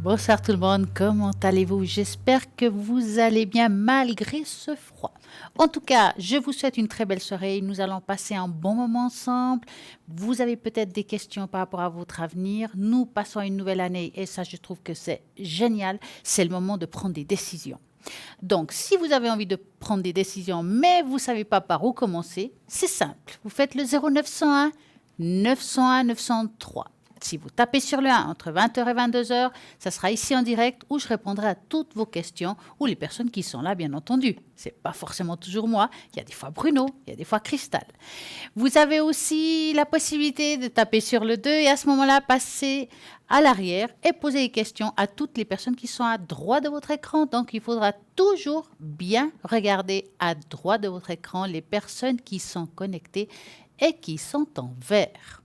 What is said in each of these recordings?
Bonsoir tout le monde, comment allez-vous? J'espère que vous allez bien malgré ce froid. En tout cas, je vous souhaite une très belle soirée. Nous allons passer un bon moment ensemble. Vous avez peut-être des questions par rapport à votre avenir. Nous passons à une nouvelle année et ça, je trouve que c'est génial. C'est le moment de prendre des décisions. Donc, si vous avez envie de prendre des décisions, mais vous ne savez pas par où commencer, c'est simple. Vous faites le 0901 901 903. Si vous tapez sur le 1 entre 20h et 22h, ça sera ici en direct où je répondrai à toutes vos questions ou les personnes qui sont là, bien entendu. Ce n'est pas forcément toujours moi. Il y a des fois Bruno, il y a des fois Cristal. Vous avez aussi la possibilité de taper sur le 2 et à ce moment-là, passer à l'arrière et poser des questions à toutes les personnes qui sont à droite de votre écran. Donc, il faudra toujours bien regarder à droite de votre écran les personnes qui sont connectées et qui sont en vert.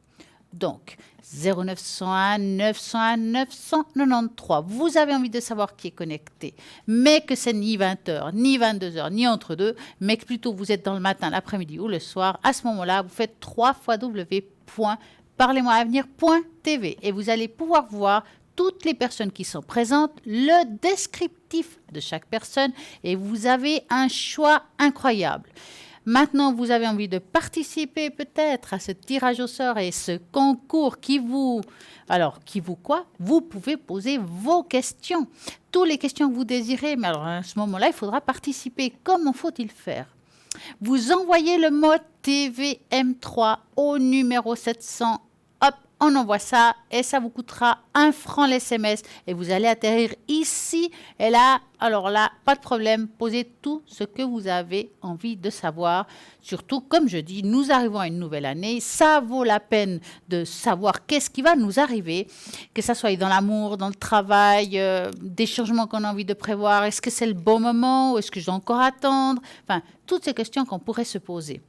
Donc, 0901 901 993. Vous avez envie de savoir qui est connecté, mais que c'est ni 20h, ni 22h, ni entre deux, mais que plutôt vous êtes dans le matin, l'après-midi ou le soir. À ce moment-là, vous faites www.parlez-moi-avenir.tv et vous allez pouvoir voir toutes les personnes qui sont présentes, le descriptif de chaque personne et vous avez un choix incroyable. Maintenant, vous avez envie de participer peut-être à ce tirage au sort et ce concours qui vous... Alors, qui vous quoi? Vous pouvez poser vos questions. Toutes les questions que vous désirez. Mais alors, à ce moment-là, il faudra participer. Comment faut-il faire? Vous envoyez le mot TVM3 au numéro 700. Hop, on envoie ça et ça vous coûtera 1 franc l'SMS et vous allez atterrir ici. Et là, alors là, pas de problème, posez tout ce que vous avez envie de savoir. Surtout, comme je dis, nous arrivons à une nouvelle année. Ça vaut la peine de savoir qu'est-ce qui va nous arriver, que ça soit dans l'amour, dans le travail, des changements qu'on a envie de prévoir. Est-ce que c'est le bon moment ou est-ce que je dois encore attendre? Enfin, toutes ces questions qu'on pourrait se poser.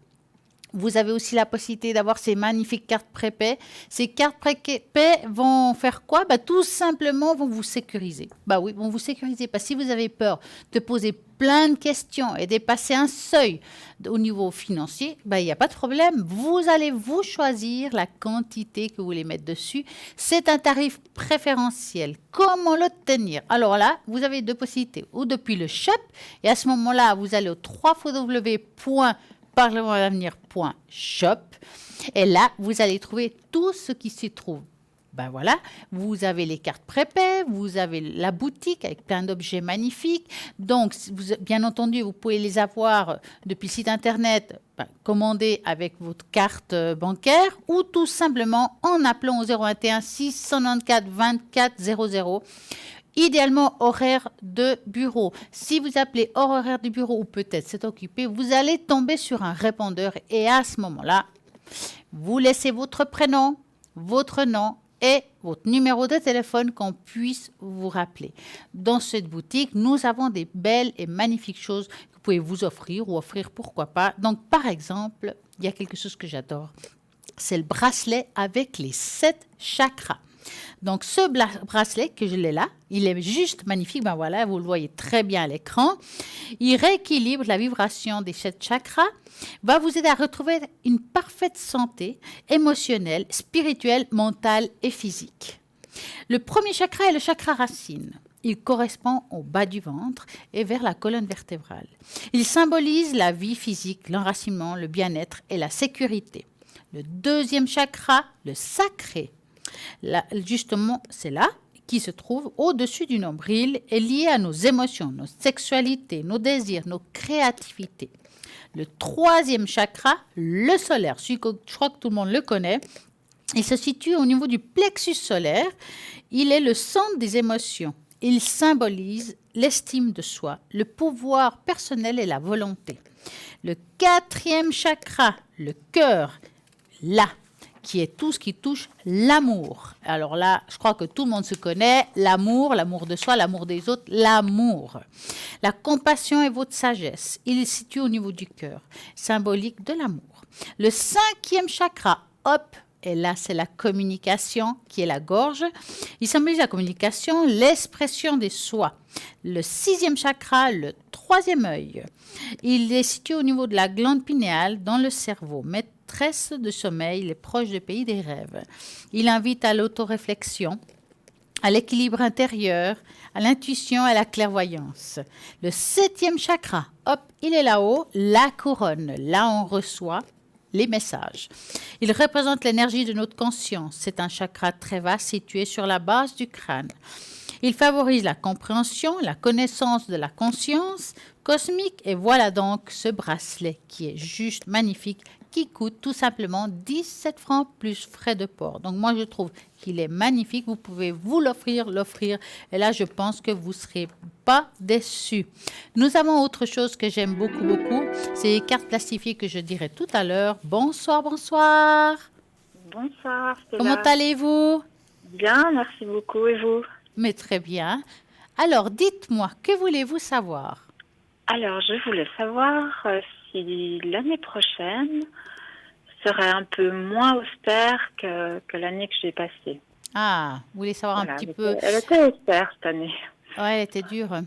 Vous avez aussi la possibilité d'avoir ces magnifiques cartes prépaies. Ces cartes prépaies vont faire quoi? Tout simplement, vont vous sécuriser. Oui, vont vous sécuriser. Parce que si vous avez peur de poser plein de questions et dépasser un seuil au niveau financier, il n'y a pas de problème. Vous allez vous choisir la quantité que vous voulez mettre dessus. C'est un tarif préférentiel. Comment l'obtenir? Alors là, vous avez deux possibilités. Ou depuis le shop, et à ce moment-là, vous allez au www.parlementdavenir.shop et là, vous allez trouver tout ce qui s'y trouve. Voilà, vous avez les cartes prépaies, vous avez la boutique avec plein d'objets magnifiques. Donc, bien entendu, vous pouvez les avoir depuis le site internet, commander avec votre carte bancaire ou tout simplement en appelant au 021 694 24 00. Idéalement, horaire de bureau. Si vous appelez hors horaire de bureau ou peut-être c'est occupé, vous allez tomber sur un répondeur et à ce moment-là, vous laissez votre prénom, votre nom et votre numéro de téléphone qu'on puisse vous rappeler. Dans cette boutique, nous avons des belles et magnifiques choses que vous pouvez vous offrir ou offrir pourquoi pas. Donc, par exemple, il y a quelque chose que j'adore. C'est le bracelet avec les 7 chakras. Donc, ce bracelet que je l'ai là, il est juste magnifique. Voilà, vous le voyez très bien à l'écran. Il rééquilibre la vibration des 7 chakras, va vous aider à retrouver une parfaite santé émotionnelle, spirituelle, mentale et physique. Le premier chakra est le chakra racine. Il correspond au bas du ventre et vers la colonne vertébrale. Il symbolise la vie physique, l'enracinement, le bien-être et la sécurité. Le deuxième chakra, le sacré, là, justement, c'est là qui se trouve au-dessus du nombril est lié à nos émotions, nos sexualités, nos désirs, nos créativités. Le troisième chakra, le solaire, je crois que tout le monde le connaît, il se situe au niveau du plexus solaire. Il est le centre des émotions. Il symbolise l'estime de soi, le pouvoir personnel et la volonté. Le quatrième chakra, le cœur, là, qui est tout ce qui touche l'amour. Alors là, je crois que tout le monde se connaît, l'amour de soi, l'amour des autres, l'amour. La compassion est votre sagesse. Il est situé au niveau du cœur, symbolique de l'amour. Le cinquième chakra, hop, et là, c'est la communication qui est la gorge. Il symbolise la communication, l'expression des soi. Le sixième chakra, le troisième œil. Il est situé au niveau de la glande pinéale dans le cerveau. Maîtresse de sommeil, il est proche du pays des rêves. Il invite à l'autoréflexion, à l'équilibre intérieur, à l'intuition, à la clairvoyance. Le 7e chakra, hop, il est là-haut, la couronne. Là, on reçoit les messages. Il représente l'énergie de notre conscience. C'est un chakra très vaste situé sur la base du crâne. Il favorise la compréhension, la connaissance de la conscience cosmique. Et voilà donc ce bracelet qui est juste magnifique, qui coûte tout simplement 17 francs plus frais de port. Donc moi, je trouve qu'il est magnifique. Vous pouvez vous l'offrir. Et là, je pense que vous ne serez pas déçus. Nous avons autre chose que j'aime beaucoup, beaucoup. C'est les cartes plastifiées que je dirai tout à l'heure. Bonsoir, bonsoir. Bonsoir, Stella. Comment allez-vous? Bien, merci beaucoup. Et vous? Mais très bien. Alors, dites-moi, que voulez-vous savoir? Alors, je voulais savoir si l'année prochaine serait un peu moins austère que l'année que j'ai passée. Ah, vous voulez savoir un petit peu... Elle était austère cette année. Ouais, elle était dure.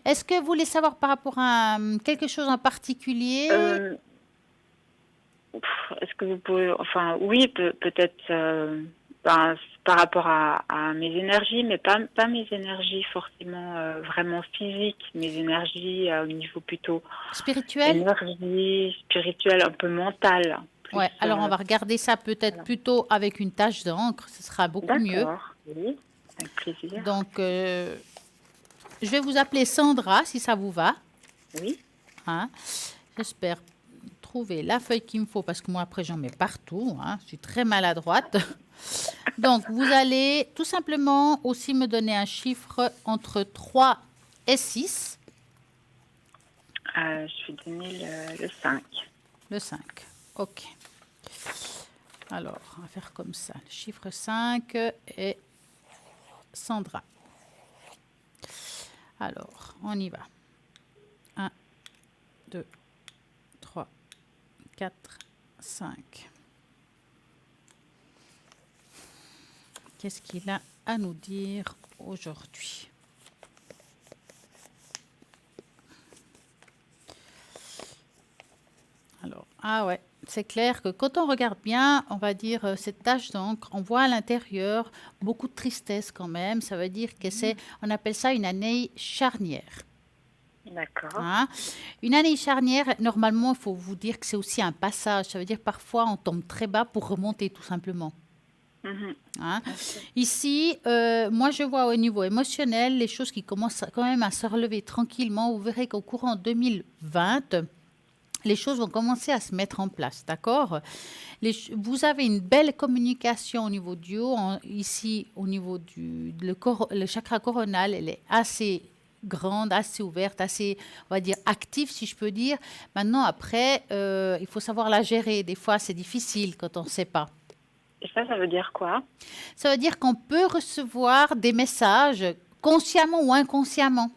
Est-ce que vous voulez savoir par rapport à quelque chose en particulier? Est-ce que vous pouvez... Enfin, oui, peut-être par rapport à mes énergies, mais pas mes énergies forcément vraiment physiques, mes énergies au niveau plutôt Spirituel? énergie spirituelle, un peu mentale. Ouais, alors on va regarder ça peut-être plutôt avec une tache d'encre, ce sera beaucoup mieux. D'accord, oui, avec plaisir. Donc, je vais vous appeler Sandra, si ça vous va. Oui. Hein? J'espère trouver la feuille qu'il me faut, parce que moi, après, j'en mets partout. Hein. Je suis très maladroite. Donc, vous allez tout simplement aussi me donner un chiffre entre 3 et 6. Je vais donner le 5. Le 5, ok. Alors, on va faire comme ça. Le chiffre 5 et Sandra. Alors, on y va. 1, 2, 3, 4, 5. Qu'est-ce qu'il a à nous dire aujourd'hui? Alors, ah ouais, c'est clair que quand on regarde bien, on va dire cette tache d'encre, on voit à l'intérieur beaucoup de tristesse quand même. Ça veut dire que on appelle ça une année charnière. D'accord. Hein? Une année charnière, normalement, il faut vous dire que c'est aussi un passage. Ça veut dire parfois on tombe très bas pour remonter tout simplement. Hein? Ici, moi je vois au niveau émotionnel les choses qui commencent quand même à se relever tranquillement. Vous verrez qu'au courant 2020, les choses vont commencer à se mettre en place, d'accord? Vous avez une belle communication au niveau du haut. Ici, au niveau le chakra coronal, elle est assez grande, assez ouverte, assez, on va dire, active, si je peux dire. Maintenant, après, il faut savoir la gérer. Des fois, c'est difficile quand on ne sait pas. Et ça veut dire quoi? Ça veut dire qu'on peut recevoir des messages consciemment ou inconsciemment.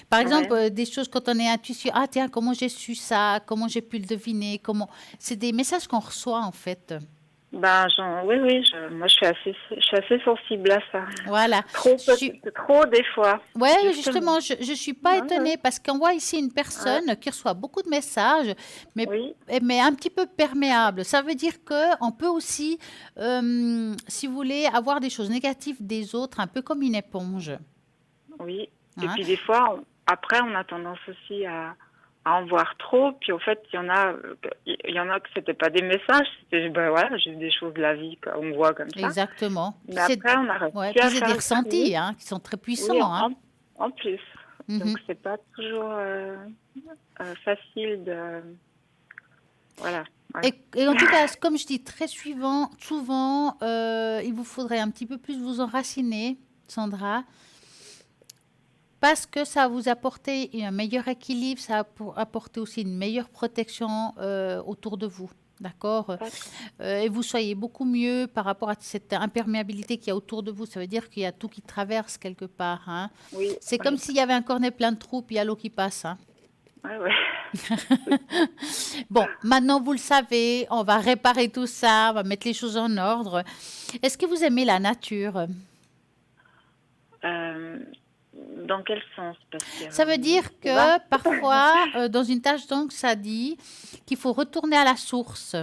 Par exemple, des choses quand on est intuitif, ah tiens, comment j'ai su ça, comment j'ai pu le deviner, c'est des messages qu'on reçoit en fait. Oui, moi je suis assez sensible à ça. Voilà. Trop des fois. Oui, justement, je ne suis pas étonnée parce qu'on voit ici une personne qui reçoit beaucoup de messages, mais un petit peu perméable. Ça veut dire qu'on peut aussi, si vous voulez, avoir des choses négatives des autres, un peu comme une éponge. Oui. Et puis des fois, après, on a tendance aussi à en voir trop. Puis en fait, il y en a que c'était pas des messages, c'était juste des choses de la vie qu'on voit comme ça. Exactement. Mais après, on a réussi à c'est des ressentis qui sont très puissants. Oui, en plus. Donc c'est pas toujours facile de... Voilà. Et en tout cas, comme je dis très souvent, il vous faudrait un petit peu plus vous enraciner, Sandra, parce que ça va vous apporter un meilleur équilibre, ça va apporter aussi une meilleure protection autour de vous. D'accord. Et vous soyez beaucoup mieux par rapport à cette imperméabilité qu'il y a autour de vous. Ça veut dire qu'il y a tout qui traverse quelque part. Hein. Oui, c'est comme s'il y avait un cornet plein de trous, puis il y a l'eau qui passe. Hein. Bon, maintenant vous le savez, on va réparer tout ça, on va mettre les choses en ordre. Est-ce que vous aimez la nature? Dans quel sens? Ça veut dire que parfois, dans une tâche d'encre, ça dit qu'il faut retourner à la source.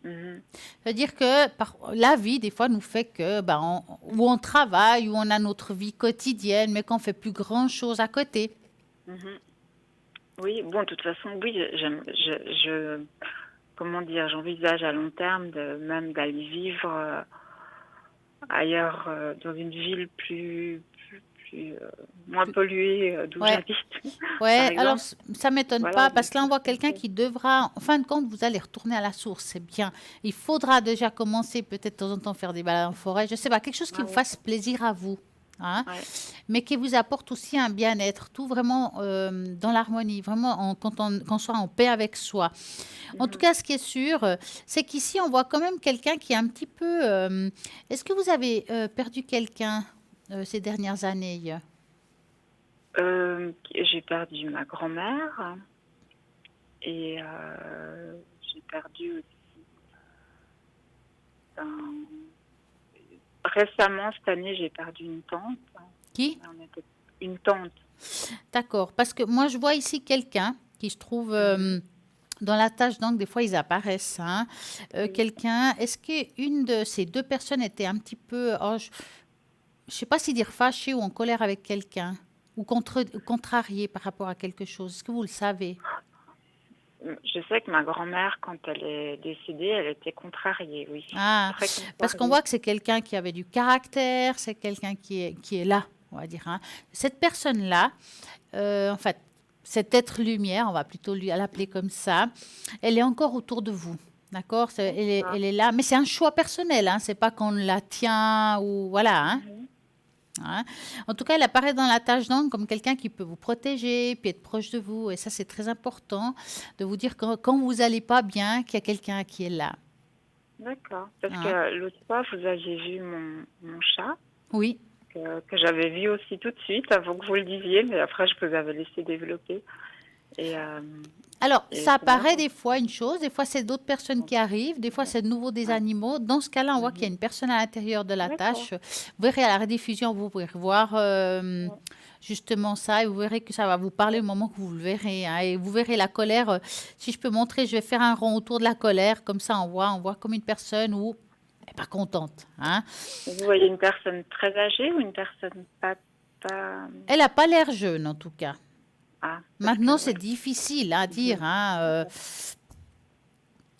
Mhm. C'est-à-dire que la vie, des fois, nous fait que, où on travaille, où on a notre vie quotidienne, mais qu'on fait plus grand-chose à côté. Mhm. Oui, bon, de toute façon, oui, comment dire, j'envisage à long terme même d'aller vivre ailleurs, dans une ville moins polluée, d'où Ouais. j'habite, par Ouais, alors exemple. ça m'étonne Voilà. pas parce que là on voit quelqu'un qui devra, en fin de compte, vous allez retourner à la source, c'est bien. Il faudra déjà commencer peut-être de temps en temps faire des balades en forêt, je sais pas, quelque chose qui vous Ouais, fasse plaisir à vous, hein, ouais. mais qui vous apporte aussi un bien-être, tout vraiment dans l'harmonie, vraiment qu'on soit en paix avec soi. En tout Mhm. cas, ce qui est sûr, c'est qu'ici on voit quand même quelqu'un qui est un petit peu. Est-ce que vous avez perdu quelqu'un ces dernières années? J'ai perdu ma grand-mère et j'ai perdu aussi récemment cette année j'ai perdu une tante. Qui? Une tante. D'accord, parce que moi je vois ici quelqu'un qui se trouve Mhm. dans la tâche d'angle, des fois ils apparaissent, hein. Oui. Quelqu'un, est-ce qu'une de ces deux personnes était un petit peu, oh, je ne sais pas si dire fâchée ou en colère avec quelqu'un, ou contrariée par rapport à quelque chose, est-ce que vous le savez? Je sais que ma grand-mère, quand elle est décédée, elle était contrariée, oui. Ah, Très parce qu'on contrariée. voit que c'est quelqu'un qui avait du caractère, c'est quelqu'un qui est là, on va dire, hein. Cette personne-là, en fait, cet être lumière, on va plutôt l'appeler comme ça, elle est encore autour de vous. D'accord? D'accord. Elle est là, mais c'est un choix personnel, hein. C'est pas qu'on la tient ou voilà, hein. Mhm. Hein. En tout cas, elle apparaît dans la tâche d'angle comme quelqu'un qui peut vous protéger, puis être proche de vous. Et ça, c'est très important de vous dire quand vous n'allez pas bien, qu'il y a quelqu'un qui est là. D'accord. Parce Hein. que l'autre fois, vous aviez vu mon chat, Oui. que j'avais vu aussi tout de suite avant que vous le disiez, mais après, je vous avais laissé développer. Et, Alors, et ça c'est là. apparaît des fois une chose, des fois c'est d'autres personnes qui arrivent, des fois c'est de nouveau des Ouais. animaux. Dans ce cas-là, on voit qu'il y a Mhm. une personne à l'intérieur de la D'accord. tâche. Vous verrez à la rediffusion, vous pourrez voir Ouais. justement ça et vous verrez que ça va vous parler au moment que vous le verrez, hein. Et vous verrez la colère. Si je peux montrer, je vais faire un rond autour de la colère, comme ça on voit comme une personne où elle n'est pas contente, hein. Vous voyez une personne très âgée ou une personne pas... Elle n'a pas l'air jeune en tout cas. Ah, parce que Maintenant, c'est voilà. difficile à dire, Mhm. hein. D'accord.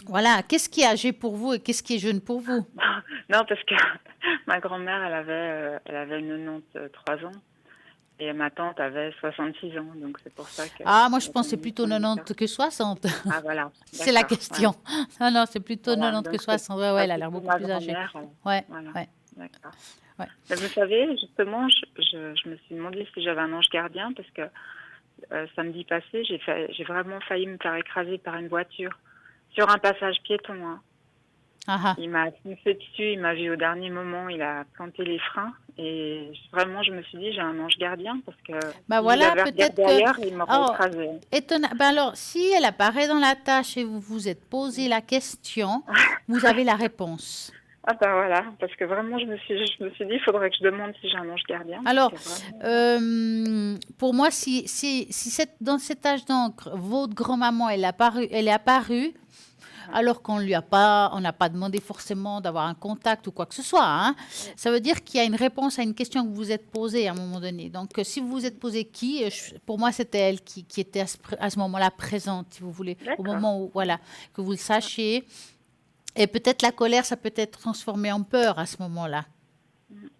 Voilà, qu'est-ce qui est âgé pour vous et qu'est-ce qui est jeune pour vous? Non, parce que ma grand-mère, elle avait 93 ans et ma tante avait 66 ans, donc c'est pour ça que Ah, moi, je pense que c'est j'avais plutôt un écart. 90 que 60. Ah voilà, C'est la d'accord, voilà. question. Non, non, c'est plutôt Voilà, 90 que donc c'est 60. Ouais, ouais, elle a l'air plutôt beaucoup ma plus âgée. grand-mère. Ouais, Voilà, ouais, d'accord. ouais. Mais vous savez, justement, je me suis demandé si j'avais un ange gardien parce que samedi passé, j'ai vraiment failli me faire écraser par une voiture sur un passage piéton, hein. Ah, ah. Il m'a foncé dessus, il m'a vu au dernier moment, il a planté les freins et vraiment je me suis dit j'ai un ange gardien parce que Bah s'il voilà, avait peut-être regardé que. ailleurs, il m'aurait Oh, écrasé. bah alors, si elle apparaît dans la tâche et vous vous êtes posé la question, vous avez la réponse. Ah bah voilà, parce que vraiment je me suis dit il faudrait que je demande si j'ai un ange gardien parce Alors, que vraiment pour moi, si dans cet âge d'encre, votre grand-maman, elle est apparue, alors qu'on lui a pas, on n'a pas demandé forcément d'avoir un contact ou quoi que ce soit, hein. Ça veut dire qu'il y a une réponse à une question que vous vous êtes posée à un moment donné. Donc, si vous vous êtes posé qui, pour moi, c'était elle qui était à ce moment-là présente, si vous voulez, au d'accord. moment où, voilà, que vous le sachiez. Et peut-être la colère, ça peut être transformé en peur à ce moment-là.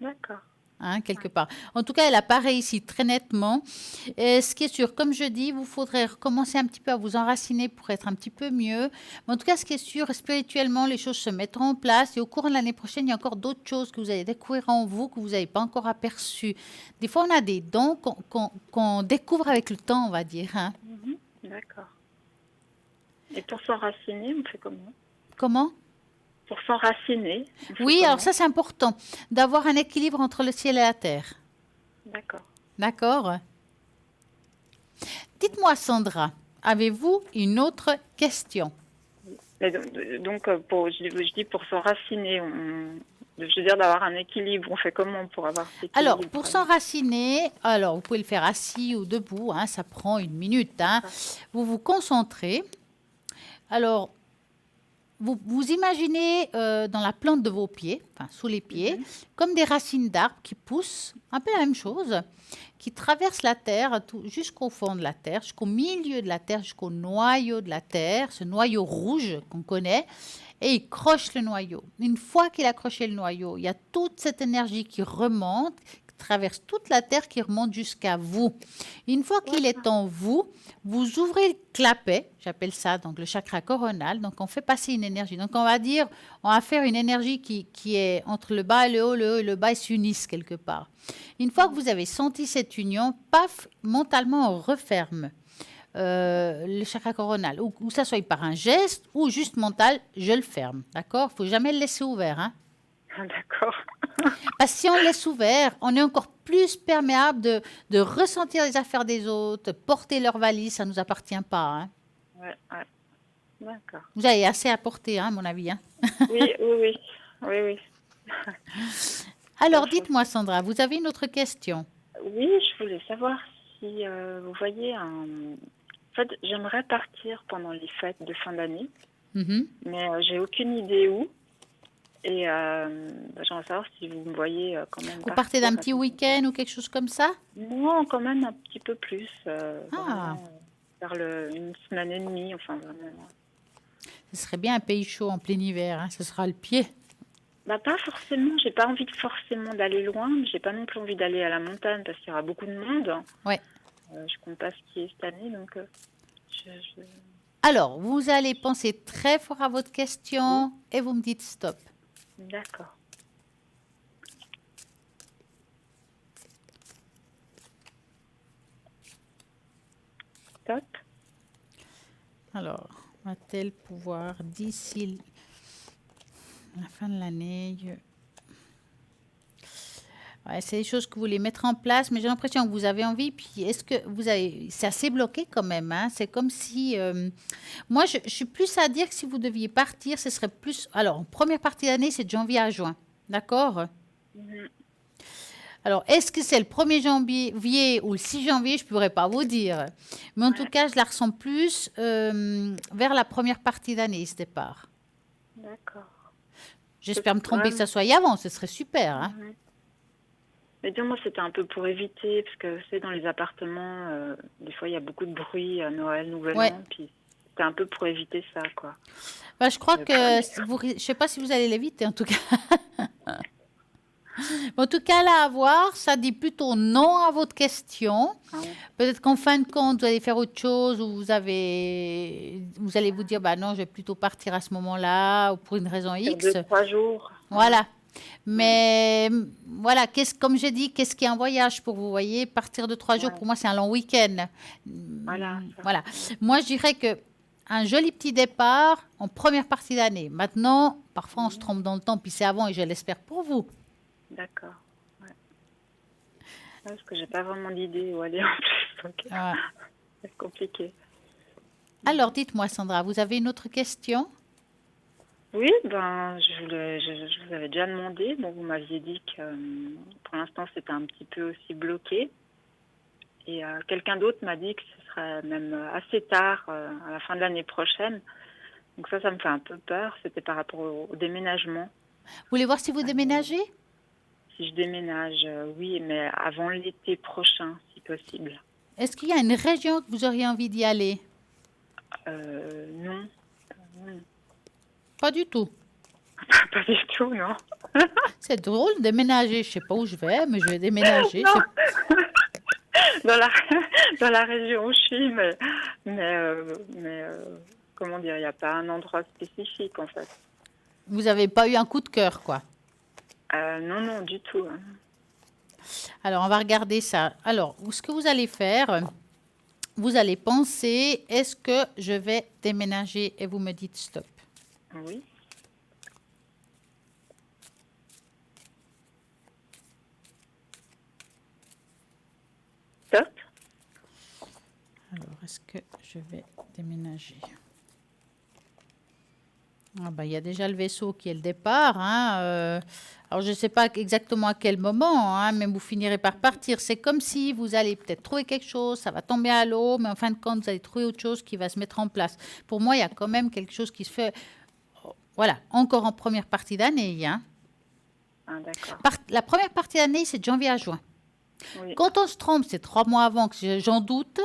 D'accord. Hein, quelque Ouais. part. En tout cas, elle apparaît ici très nettement. Et ce qui est sûr, comme je dis, vous faudrait recommencer un petit peu à vous enraciner pour être un petit peu mieux. Mais en tout cas, ce qui est sûr, spirituellement, les choses se mettront en place. Et au cours de l'année prochaine, il y a encore d'autres choses que vous allez découvrir en vous que vous n'avez pas encore aperçues. Des fois, on a des dons qu'on découvre avec le temps, on va dire, hein. Mhm. D'accord. Et pour s'enraciner, on fait comment? Comment? Pour s'enraciner, on fait Oui, alors comment? ça, c'est important, d'avoir un équilibre entre le ciel et la terre. D'accord. D'accord? Dites-moi, Sandra, avez-vous une autre question? Mais donc, je dis pour s'enraciner, je veux dire d'avoir un équilibre. On fait comment pour avoir cet Alors, équilibre? pour s'enraciner, alors vous pouvez le faire assis ou debout, hein, ça prend une minute, hein. D'accord. Vous vous concentrez. Alors, vous imaginez dans la plante de vos pieds, enfin sous les pieds, comme des racines d'arbres qui poussent, un peu la même chose, qui traversent la terre jusqu'au fond de la terre, jusqu'au milieu de la terre, jusqu'au noyau de la terre, ce noyau rouge qu'on connaît, et il croche le noyau. Une fois qu'il a croché le noyau, il y a toute cette énergie qui remonte, qui traverse toute la terre, qui remonte jusqu'à vous. Une fois qu'il est en vous, vous ouvrez le clapet, j'appelle ça donc le chakra coronal, donc on fait passer une énergie. Donc on va faire une énergie qui est entre le bas et le haut et le bas, ils s'unissent quelque part. Une fois que vous avez senti cette union, paf, mentalement on referme le chakra coronal, ou ça soit par un geste ou juste mental, je le ferme, d'accord? Il ne faut jamais le laisser ouvert, hein? D'accord. Parce que si on le laisse ouvert, on est encore plus perméable de ressentir les affaires des autres, porter leur valise, ça ne nous appartient pas, hein? Ouais. D'accord. Vous avez assez à porter, hein, à mon avis, hein? Oui. Alors, dites-moi, Sandra, vous avez une autre question? Oui, je voulais savoir si vous voyez un... En fait, j'aimerais partir pendant les fêtes de fin d'année, mais j'ai aucune idée où. Et j'aimerais savoir si vous me voyez quand même. Vous partez d'un petit week-end ou quelque chose comme ça? Non, quand même un petit peu plus. Vers une semaine et demie, enfin vraiment. Ce serait bien un pays chaud en plein hiver, hein, ce sera le pied. Bah, pas forcément, j'ai pas envie forcément d'aller loin, mais j'ai pas non plus envie d'aller à la montagne parce qu'il y aura beaucoup de monde. Ouais. Je compte pas skier cette année, donc Alors, vous allez penser très fort à votre question et vous me dites stop. D'accord. Stop. Alors, va-t-elle pouvoir d'ici la fin de l'année... Ouais, c'est des choses que vous voulez mettre en place, mais j'ai l'impression que vous avez envie. Puis, est-ce que vous avez... C'est assez bloqué quand même, hein? C'est comme si... Moi, je suis plus à dire que si vous deviez partir, ce serait plus... Alors, en première partie d'année, c'est de janvier à juin. D'accord? Alors, est-ce que c'est le 1er janvier ou le 6 janvier? Je ne pourrais pas vous dire. Mais en tout cas, je la ressens plus vers la première partie d'année, ce départ. D'accord. J'espère me tromper que ça soit avant. Ce serait super, hein? Mais dis moi, c'était un peu pour éviter, parce que c'est dans les appartements, des fois, il y a beaucoup de bruit à Noël, Nouvel An, puis c'était un peu pour éviter ça, quoi. Bah, je crois que, je ne sais pas si vous allez l'éviter, en tout cas. En tout cas, là, à voir, ça dit plutôt non à votre question. Peut-être qu'en fin de compte, vous allez faire autre chose, ou vous allez vous dire, bah non, je vais plutôt partir à ce moment-là, ou pour une raison X. 2-3 jours. Voilà. Mais voilà, comme j'ai dit, qu'est-ce qui est un voyage pour vous, voyez? Partir de 3 jours, pour moi, c'est un long week-end. Voilà. Moi, je dirais que un joli petit départ en première partie d'année. Maintenant, parfois, on se trompe dans le temps, puis c'est avant, et je l'espère pour vous. D'accord. Parce que j'ai pas vraiment d'idée où aller en plus, donc c'est compliqué. Alors, dites-moi, Sandra, vous avez une autre question? Oui, je vous avais déjà demandé. Bon, vous m'aviez dit que pour l'instant, c'était un petit peu aussi bloqué. Et quelqu'un d'autre m'a dit que ce serait même assez tard, à la fin de l'année prochaine. Donc ça me fait un peu peur. C'était par rapport au déménagement. Vous voulez voir si vous déménagez? Si je déménage, oui, mais avant l'été prochain, si possible. Est-ce qu'il y a une région que vous auriez envie d'y aller? Non. Pas du tout. Pas du tout, non. C'est drôle, déménager. Je ne sais pas où je vais, mais je vais déménager. Dans la région où je suis, mais comment dire, il n'y a pas un endroit spécifique, en fait. Vous n'avez pas eu un coup de cœur, quoi? Non, du tout. Alors, on va regarder ça. Alors, ce que vous allez faire, vous allez penser, est-ce que je vais déménager? Et vous me dites stop. Oui. Stop. Alors, est-ce que je vais déménager? Ah ben, il y a déjà le vaisseau qui est le départ. Hein, alors, je ne sais pas exactement à quel moment, hein, mais vous finirez par partir. C'est comme si vous allez peut-être trouver quelque chose, ça va tomber à l'eau, mais en fin de compte, vous allez trouver autre chose qui va se mettre en place. Pour moi, il y a quand même quelque chose qui se fait Voilà, encore en première partie d'année. Hein. Ah, d'accord. La première partie d'année, c'est de janvier à juin. Oui. Quand on se trompe, c'est 3 mois avant, que j'en doute.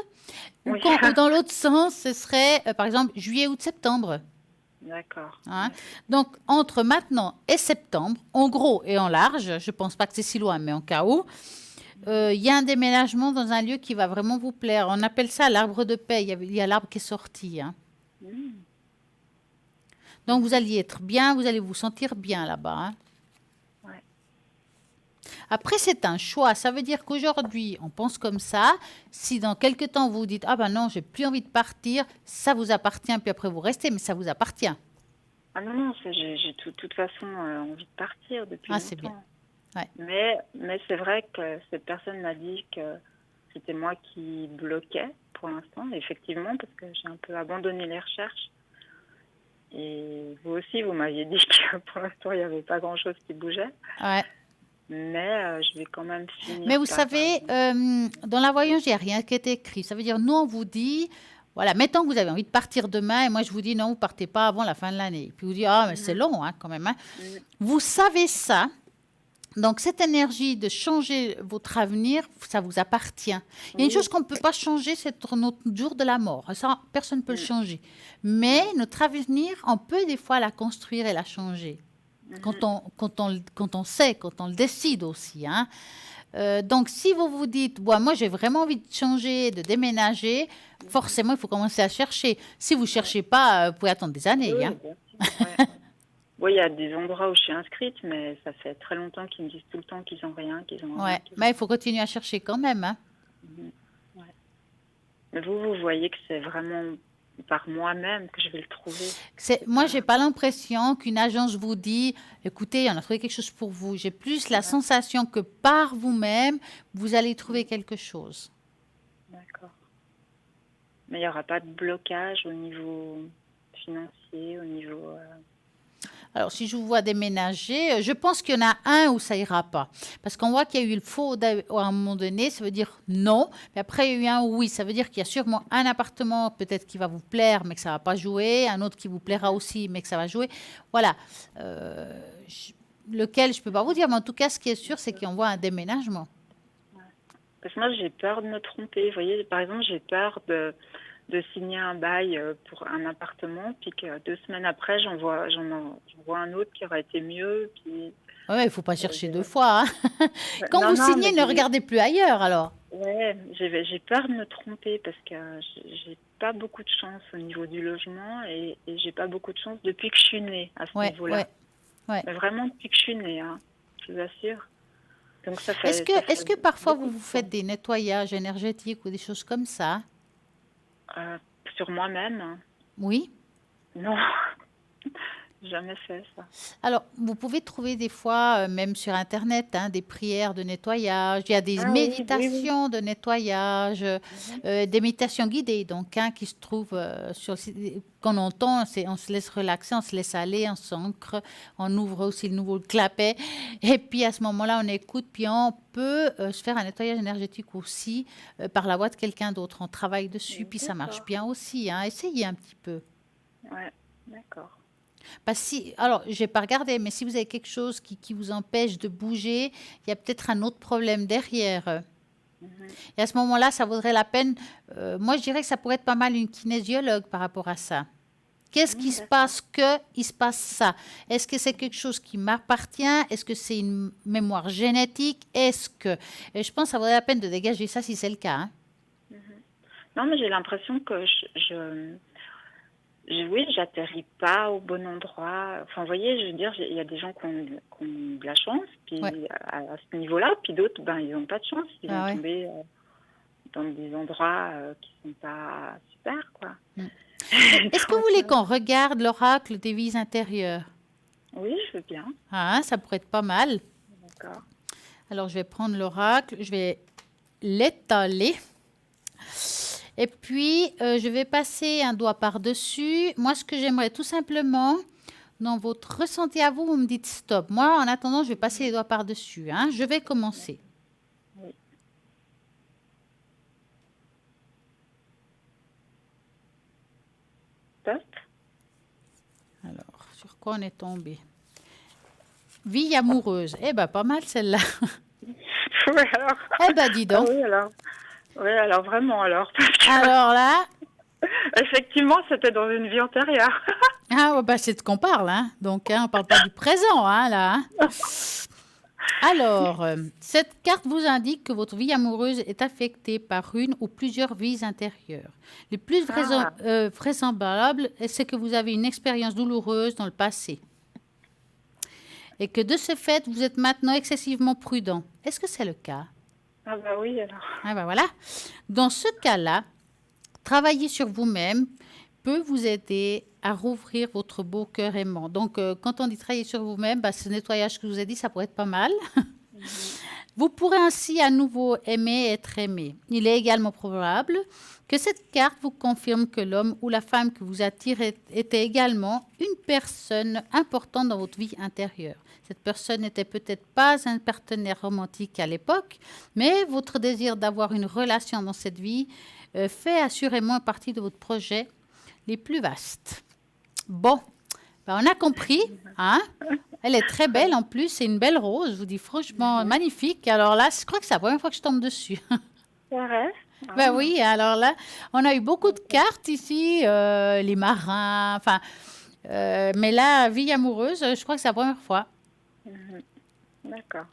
Oui. Ou dans l'autre sens, ce serait, par exemple, juillet, août, septembre. D'accord. Hein. Ouais. Donc, entre maintenant et septembre, en gros et en large, je ne pense pas que c'est si loin, mais en cas où, il y a un déménagement dans un lieu qui va vraiment vous plaire. On appelle ça l'arbre de paix. Il y a l'arbre qui est sorti. Hein. Mhm. Donc, vous allez être bien, vous allez vous sentir bien là-bas. Hein. Ouais. Après, c'est un choix. Ça veut dire qu'aujourd'hui, on pense comme ça. Si dans quelques temps, vous vous dites, ah ben non, j'ai plus envie de partir, ça vous appartient, puis après vous restez, mais ça vous appartient. Ah non, non, j'ai de toute façon envie de partir depuis Ah, c'est bien. longtemps. Ouais. Mais c'est vrai que cette personne m'a dit que c'était moi qui bloquais pour l'instant, effectivement, parce que j'ai un peu abandonné les recherches. Et vous aussi, vous m'aviez dit que pour l'instant, il n'y avait pas grand-chose qui bougeait. Ouais. Mais je vais quand même finir Mais vous par... savez, dans la voyance, il n'y a rien qui est écrit. Ça veut dire, nous, on vous dit, voilà, mettons que vous avez envie de partir demain, et moi, je vous dis, non, vous partez pas avant la fin de l'année. Puis vous dites, ah, mais c'est Mhm, long, hein, quand même. Hein. mhm, Vous savez ça. Donc, cette énergie de changer votre avenir, ça vous appartient. Il y a une chose oui, qu'on ne peut pas changer, c'est notre jour de la mort. Ça, personne ne peut le mhm, changer. Mais ouais, notre avenir, on peut des fois la construire et la changer. mhm, Quand on sait, quand on le décide aussi. Hein. Donc, si vous vous dites, ouais, moi j'ai vraiment envie de changer, de déménager, mhm, forcément, il faut commencer à chercher. Si vous ne ouais. cherchez pas, vous pouvez attendre des Oui, années. oui, Hein. bien sûr. Ouais. Oui, il y a des endroits où je suis inscrite, mais ça fait très longtemps qu'ils me disent tout le temps qu'ils n'ont rien, qu'ils n'ont rien, Ouais, qu'ils mais il n'ont faut continuer à chercher quand même. Hein. rien. Mhm, ouais. Mais vous voyez que c'est vraiment par moi-même que je vais le trouver. C'est Moi, j'ai pas... pas l'impression qu'une agence vous dit, écoutez, on a trouvé quelque chose pour vous. J'ai plus la Ouais, sensation que par vous-même, vous allez trouver mhm, quelque chose. d'accord. Mais il n'y aura pas de blocage au niveau financier, au niveau... Alors, si je vous vois déménager, je pense qu'il y en a un où ça ira pas. Parce qu'on voit qu'il y a eu le faux à un moment donné, ça veut dire non. Mais après, il y a eu un oui. Ça veut dire qu'il y a sûrement un appartement peut-être qui va vous plaire, mais que ça va pas jouer. Un autre qui vous plaira Mhm, aussi, mais que ça va jouer. Voilà. Euh, je- Lequel, je peux pas vous dire. Mais en tout cas, ce qui est sûr, c'est qu'on voit un déménagement. ouais. Parce que moi, j'ai peur de me tromper. Vous voyez, par exemple, j'ai peur de signer un bail pour un appartement, puis que 2 semaines après, j'en vois un autre qui aurait été mieux. Puis, Ouais, il faut pas euh, chercher j'ai- deux fois. Hein. Quand non, vous non, signez, mais ne regardez plus ailleurs alors. j'ai peur de me tromper parce que j'ai pas beaucoup de chance au niveau du logement et j'ai pas beaucoup de chance depuis que je suis née à ce Ouais, niveau-là. ouais, ouais. Mais vraiment depuis que je suis née, hein, je vous assure. Donc ça Est-ce fait que parfois beaucoup vous de vous faites temps. des nettoyages énergétiques ou des choses comme ça? Euh, sur moi-même, hein. Oui. Non, jamais fait ça. Alors, vous pouvez trouver des fois, même sur Internet, hein, des prières de nettoyage. Il y a des Ah oui, oui, oui. méditations de nettoyage, Mhm. des méditations guidées, donc hein, qui se trouvent sur le site. Qu'on entend, on se laisse relaxer, on se laisse aller, on s'ancre, on ouvre aussi le nouveau clapet. Et puis à ce moment-là, on écoute, puis on peut se faire un nettoyage énergétique aussi par la voix de quelqu'un d'autre. On travaille dessus, puis ça marche D'accord. bien aussi. Hein. Essayez un petit peu. Ouais, d'accord. Parce si, alors, je n'ai pas regardé, mais si vous avez quelque chose qui vous empêche de bouger, il y a peut-être un autre problème derrière. Mhm. Et à ce moment-là, ça vaudrait la peine. Moi, je dirais que ça pourrait être pas mal une kinésiologue par rapport à ça. Qu'est-ce qui se D'accord. passe que il se passe ça? Est-ce que c'est quelque chose qui m'appartient? Est-ce que c'est une mémoire génétique? Est-ce que... Et je pense que ça vaudrait la peine de dégager ça si c'est le cas. Hein. Mhm. Non, mais j'ai l'impression que oui, j'atterris pas au bon endroit. Enfin, vous voyez, je veux dire, il y a des gens qui ont de la chance, Ouais. puis à ce niveau-là, puis d'autres, ben, ils n'ont pas de chance. Ils vont Ah ouais. tomber dans des endroits qui sont pas super, quoi. Mm. Est-ce que vous Donc, voulez qu'on regarde l'oracle des vies intérieures? oui, je veux bien. Ah, ça pourrait être pas mal. D'accord. Alors, je vais prendre l'oracle, je vais l'étaler. Et puis, je vais passer un doigt par-dessus. Moi, ce que j'aimerais tout simplement, dans votre ressenti à vous, vous me dites stop. Moi, en attendant, je vais passer les doigts par-dessus. Hein. Je vais commencer. Oui. Top. Alors, sur sur quoi on est tombé? Vie amoureuse. Eh ben, pas mal celle-là. Oui, alors. Eh ben, dis donc. Oui, alors. Oui, alors vraiment, alors. Alors là, Effectivement, c'était dans une vie antérieure. ouais, bah, c'est de ce qu'on parle, hein. Donc, on ne parle pas du présent, hein, là. Hein. Alors, cette carte vous indique que votre vie amoureuse est affectée par une ou plusieurs vies intérieures. Les plus vraisemblables, c'est que vous avez une expérience douloureuse dans le passé et que de ce fait, vous êtes maintenant excessivement prudent. Est-ce que c'est le cas? Ah bah oui, alors. Ah ben voilà. Dans ce cas-là, travailler sur vous-même peut vous aider à rouvrir votre beau cœur aimant. Donc, quand on dit travailler sur vous-même, ce nettoyage que je vous ai dit, ça pourrait être pas mal. Vous pourrez ainsi à nouveau aimer et être aimé. Il est également probable que cette carte vous confirme que l'homme ou la femme que vous attirez était également une personne importante dans votre vie intérieure. Cette personne n'était peut-être pas un partenaire romantique à l'époque, mais votre désir d'avoir une relation dans cette vie fait assurément partie de votre projet les plus vastes. Bon, on a compris, hein? Elle est très belle en plus, c'est une belle rose, je vous dis franchement magnifique. Alors là, je crois que c'est la première fois que je tombe dessus. C'est vrai? Ben oui, alors là, on a eu beaucoup de cartes ici, les marins, enfin, mais là, vie amoureuse, je crois que c'est la première fois. D'accord.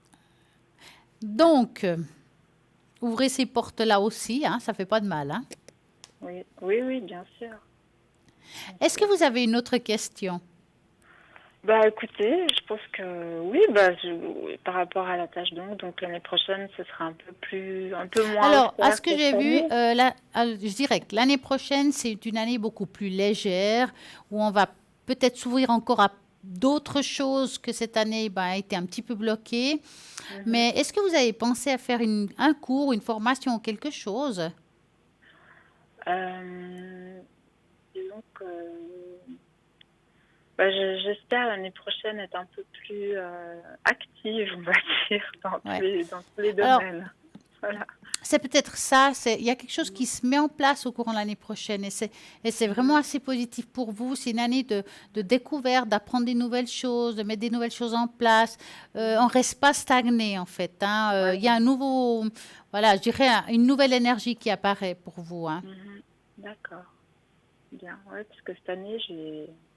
Donc, ouvrez ces portes-là aussi, hein, ça fait pas de mal. Hein. Oui, oui, oui, bien sûr. Est-ce que vous avez une autre question? Bah écoutez, je pense que oui, par rapport à la tâche donc l'année prochaine, ce sera un peu moins Alors, à austère ce que que j'ai cette vu, année. je dirais que l'année prochaine, c'est une année beaucoup plus légère, où on va peut-être s'ouvrir encore à d'autres choses que cette année a été un petit peu bloquée. Mais est-ce que vous avez pensé à faire un cours, une formation ou quelque chose? Disons que j'espère l'année prochaine être un peu plus active, on va dire, Ouais. dans tous les Alors, domaines. Voilà. c'est peut-être ça, il y a quelque chose qui se met en place au courant de l'année prochaine et c'est vraiment assez positif pour vous. C'est une année de découverte, d'apprendre des nouvelles choses, de mettre des nouvelles choses en place. On ne reste pas stagné en fait. Hein. Ouais. Il y a je dirais une nouvelle énergie qui apparaît pour vous. Hein. D'accord. Bien. Ouais, parce que cette année,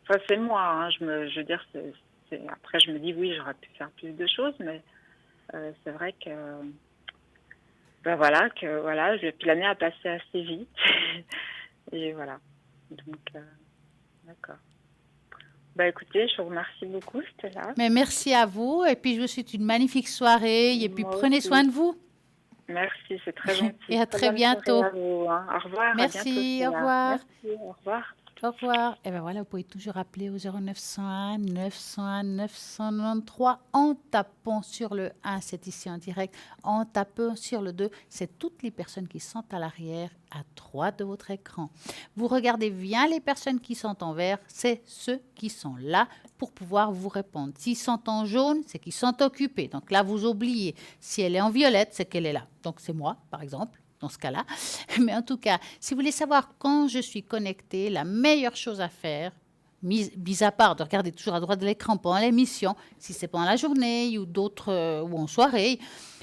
enfin, c'est moi, hein, je veux dire, après je me dis oui, j'aurais pu faire plus de choses, mais c'est vrai que puis l'année a passé assez vite et voilà. Donc d'accord. Écoutez, je vous remercie beaucoup, Stella. Mais merci à vous et puis je vous souhaite une magnifique soirée et puis Moi prenez aussi. soin de vous. Merci, c'est très gentil. Et à très bonne soirée bientôt. à vous, hein. Au revoir, à bientôt, Merci, au Stella. revoir. Merci, au revoir. Au revoir. Et bien voilà, vous pouvez toujours appeler au 0901 901 993 en tapant sur le 1, c'est ici en direct, en tapant sur le 2, c'est toutes les personnes qui sont à l'arrière, à droite de votre écran. Vous regardez bien les personnes qui sont en vert, c'est ceux qui sont là pour pouvoir vous répondre. S'ils sont en jaune, c'est qu'ils sont occupés. Donc là, vous oubliez. Si elle est en violette, c'est qu'elle est là. Donc c'est moi, par exemple. Dans ce cas-là. Mais en tout cas, si vous voulez savoir quand je suis connectée, la meilleure chose à faire, mis à part de regarder toujours à droite de l'écran pendant l'émission, si c'est pendant la journée ou d'autres ou en soirée,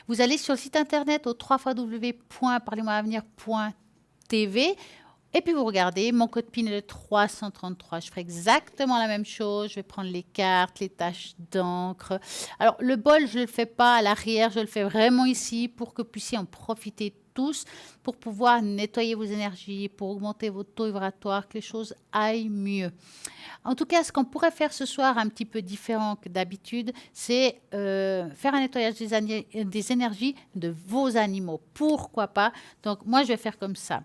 vous allez sur le site internet au www.parlez-moi-avenir.tv et puis vous regardez, mon code PIN est le 333. Je ferai exactement la même chose. Je vais prendre les cartes, les taches d'encre. Alors, le bol, je ne le fais pas à l'arrière. Je le fais vraiment ici pour que vous puissiez en profiter tous, pour pouvoir nettoyer vos énergies, pour augmenter votre taux vibratoire, que les choses aillent mieux. En tout cas, ce qu'on pourrait faire ce soir un petit peu différent que d'habitude, c'est faire un nettoyage des énergies de vos animaux. Pourquoi pas? Donc, moi, je vais faire comme ça.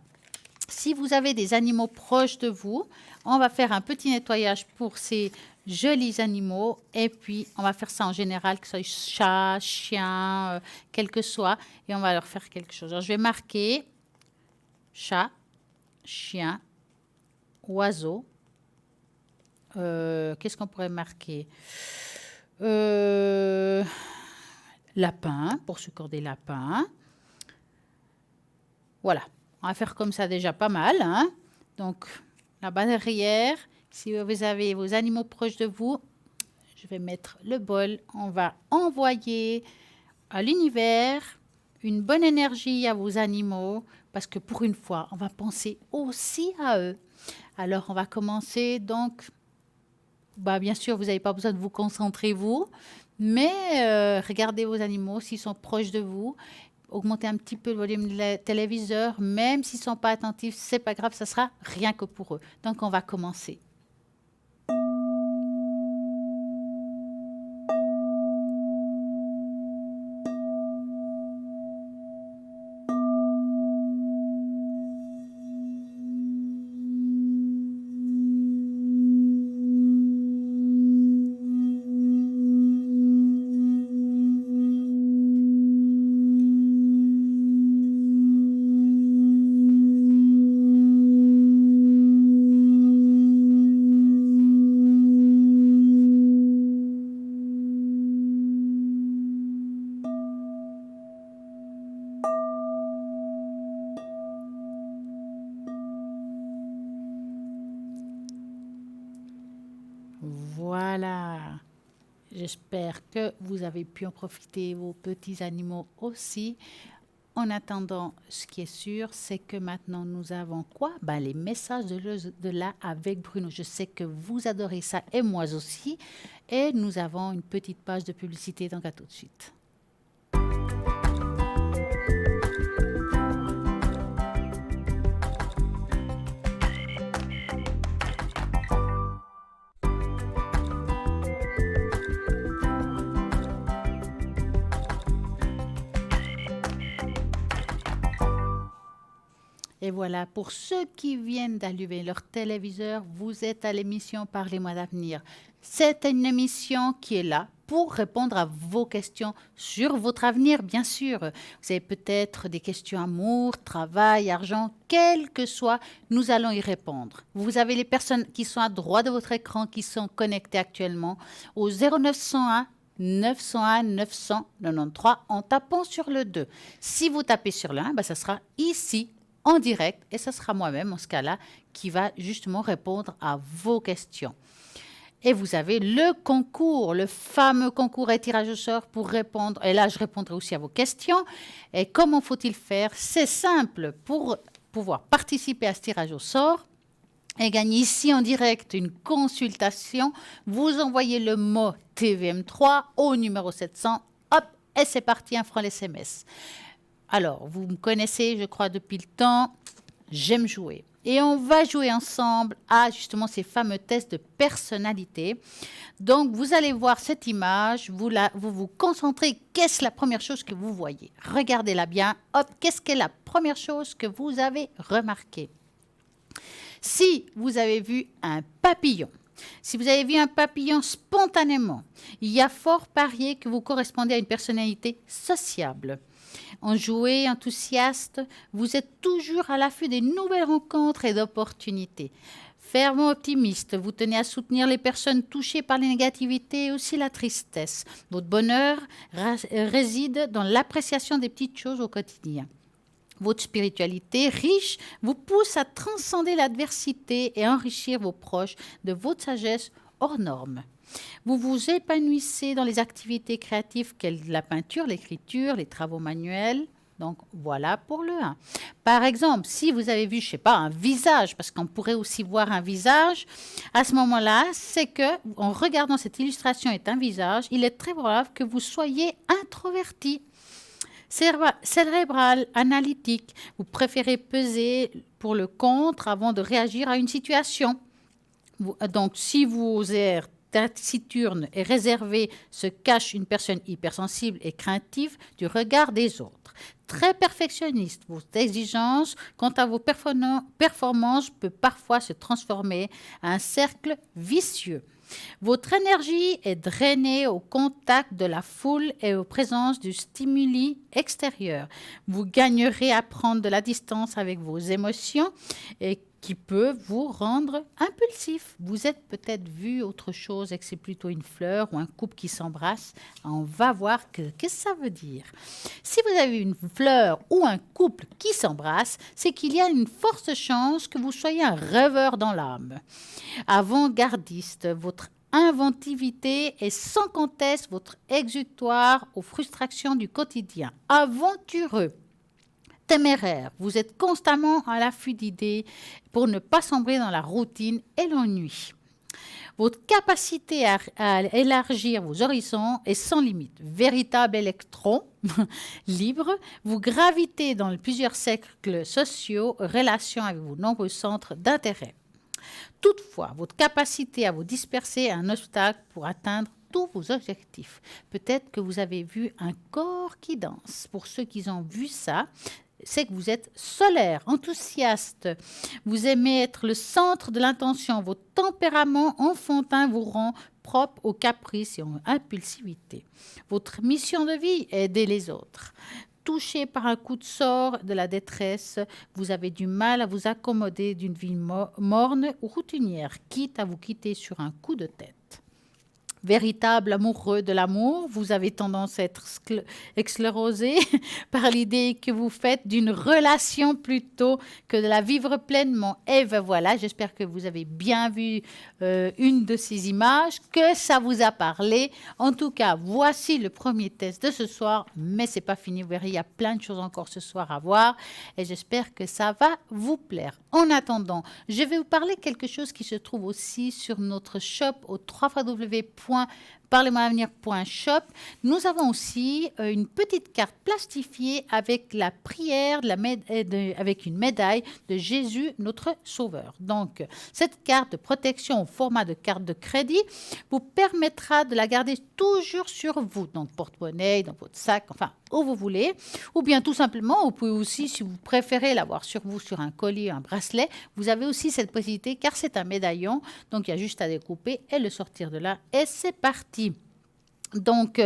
Si vous avez des animaux proches de vous, on va faire un petit nettoyage pour ces jolis animaux. Et puis, on va faire ça en général, que ce soit chat, chien, quel que soit. Et on va leur faire quelque chose. Alors, je vais marquer chat, chien, oiseau. Qu'est-ce qu'on pourrait marquer? Lapin, pour ceux qui ont des lapins. Voilà. On va faire comme ça déjà pas mal. Hein. Donc, la barrière Si vous avez vos animaux proches de vous, je vais mettre le bol. On va envoyer à l'univers une bonne énergie à vos animaux parce que pour une fois, on va penser aussi à eux. Alors, on va commencer donc, bien sûr, vous n'avez pas besoin de vous concentrer vous, mais regardez vos animaux s'ils sont proches de vous. Augmentez un petit peu le volume du téléviseur, même s'ils ne sont pas attentifs, c'est pas grave, ça sera rien que pour eux. Donc, on va commencer. Voilà. J'espère que vous avez pu en profiter, vos petits animaux aussi. En attendant, ce qui est sûr, c'est que maintenant, nous avons quoi? Les messages de là avec Bruno. Je sais que vous adorez ça et moi aussi. Et nous avons une petite page de publicité, donc à tout de suite. Et voilà, pour ceux qui viennent d'allumer leur téléviseur, vous êtes à l'émission Parlez-moi d'avenir. C'est une émission qui est là pour répondre à vos questions sur votre avenir, bien sûr. Vous avez peut-être des questions amour, travail, argent, quel que soit, nous allons y répondre. Vous avez les personnes qui sont à droite de votre écran, qui sont connectées actuellement au 0901 901 993 en tapant sur le 2. Si vous tapez sur le 1, ça sera ici en direct et ce sera moi-même en ce cas-là qui va justement répondre à vos questions. Et vous avez le concours, le fameux concours et tirage au sort pour répondre. Et là, je répondrai aussi à vos questions. Et comment faut-il faire? C'est simple. Pour pouvoir participer à ce tirage au sort et gagner ici en direct une consultation, vous envoyez le mot TVM3 au numéro 700. Hop, et c'est parti, un franc SMS. Alors, vous me connaissez, je crois, depuis le temps. J'aime jouer. Et on va jouer ensemble à justement ces fameux tests de personnalité. Donc, vous allez voir cette image, vous vous concentrez. Qu'est-ce la première chose que vous voyez? Regardez-la bien. Hop, qu'est-ce qu'est la première chose que vous avez remarquée? Si vous avez vu un papillon, si vous avez vu un papillon spontanément, il y a fort parier que vous correspondez à une personnalité sociable. Enjoué, enthousiaste, vous êtes toujours à l'affût des nouvelles rencontres et d'opportunités. Fermement optimiste, vous tenez à soutenir les personnes touchées par les négativités et aussi la tristesse. Votre bonheur réside dans l'appréciation des petites choses au quotidien. Votre spiritualité riche vous pousse à transcender l'adversité et enrichir vos proches de votre sagesse hors norme. Vous vous épanouissez dans les activités créatives qu'est la peinture, l'écriture, les travaux manuels. Donc, voilà pour le 1. Par exemple, si vous avez vu, je ne sais pas, un visage, parce qu'on pourrait aussi voir un visage, à ce moment-là, c'est que, en regardant cette illustration est un visage, il est très probable que vous soyez introverti, cérébral, analytique. Vous préférez peser pour le contre avant de réagir à une situation. Donc, si vous êtes taciturne et réservée, se cache une personne hypersensible et craintive du regard des autres. Très perfectionniste, vos exigences quant à vos performances peut parfois se transformer en un cercle vicieux. Votre énergie est drainée au contact de la foule et aux présences du stimuli extérieur. Vous gagnerez à prendre de la distance avec vos émotions et qui peut vous rendre impulsif. Vous êtes peut-être vu autre chose et que c'est plutôt une fleur ou un couple qui s'embrasse. On va voir qu'est-ce que ça veut dire. Si vous avez une fleur ou un couple qui s'embrasse, c'est qu'il y a une forte chance que vous soyez un rêveur dans l'âme. Avant-gardiste, votre inventivité est sans conteste votre exutoire aux frustrations du quotidien. Aventureux. Téméraire, vous êtes constamment à l'affût d'idées pour ne pas sombrer dans la routine et l'ennui. Votre capacité à élargir vos horizons est sans limite. Véritable électron libre, vous gravitez dans plusieurs cercles sociaux, relations avec vos nombreux centres d'intérêt. Toutefois, votre capacité à vous disperser est un obstacle pour atteindre tous vos objectifs. Peut-être que vous avez vu un corps qui danse. Pour ceux qui ont vu ça, c'est que vous êtes solaire, enthousiaste. Vous aimez être le centre de l'intention. Votre tempérament enfantin vous rend propre aux caprices et aux impulsivités. Votre mission de vie est aider les autres. Touché par un coup de sort de la détresse, vous avez du mal à vous accommoder d'une vie morne ou routinière, quitte à vous quitter sur un coup de tête. Véritable amoureux de l'amour, vous avez tendance à être sclérosé par l'idée que vous faites d'une relation plutôt que de la vivre pleinement. Et ben voilà, j'espère que vous avez bien vu une de ces images, que ça vous a parlé. En tout cas, voici le premier test de ce soir, mais c'est pas fini, vous verrez, il y a plein de choses encore ce soir à voir et j'espère que ça va vous plaire. En attendant, je vais vous parler de quelque chose qui se trouve aussi sur notre shop au www.parlez-moi-avenir.shop. Nous avons aussi une petite carte plastifiée avec la prière avec une médaille de Jésus, notre Sauveur. Donc, cette carte de protection au format de carte de crédit vous permettra de la garder toujours sur vous, dans le porte-monnaie, dans votre sac, enfin, où vous voulez. Ou bien tout simplement, vous pouvez aussi, si vous préférez l'avoir sur vous, sur un collier, un bracelet, vous avez aussi cette possibilité car c'est un médaillon. Donc, il y a juste à découper et le sortir de là. Et c'est parti. Donc,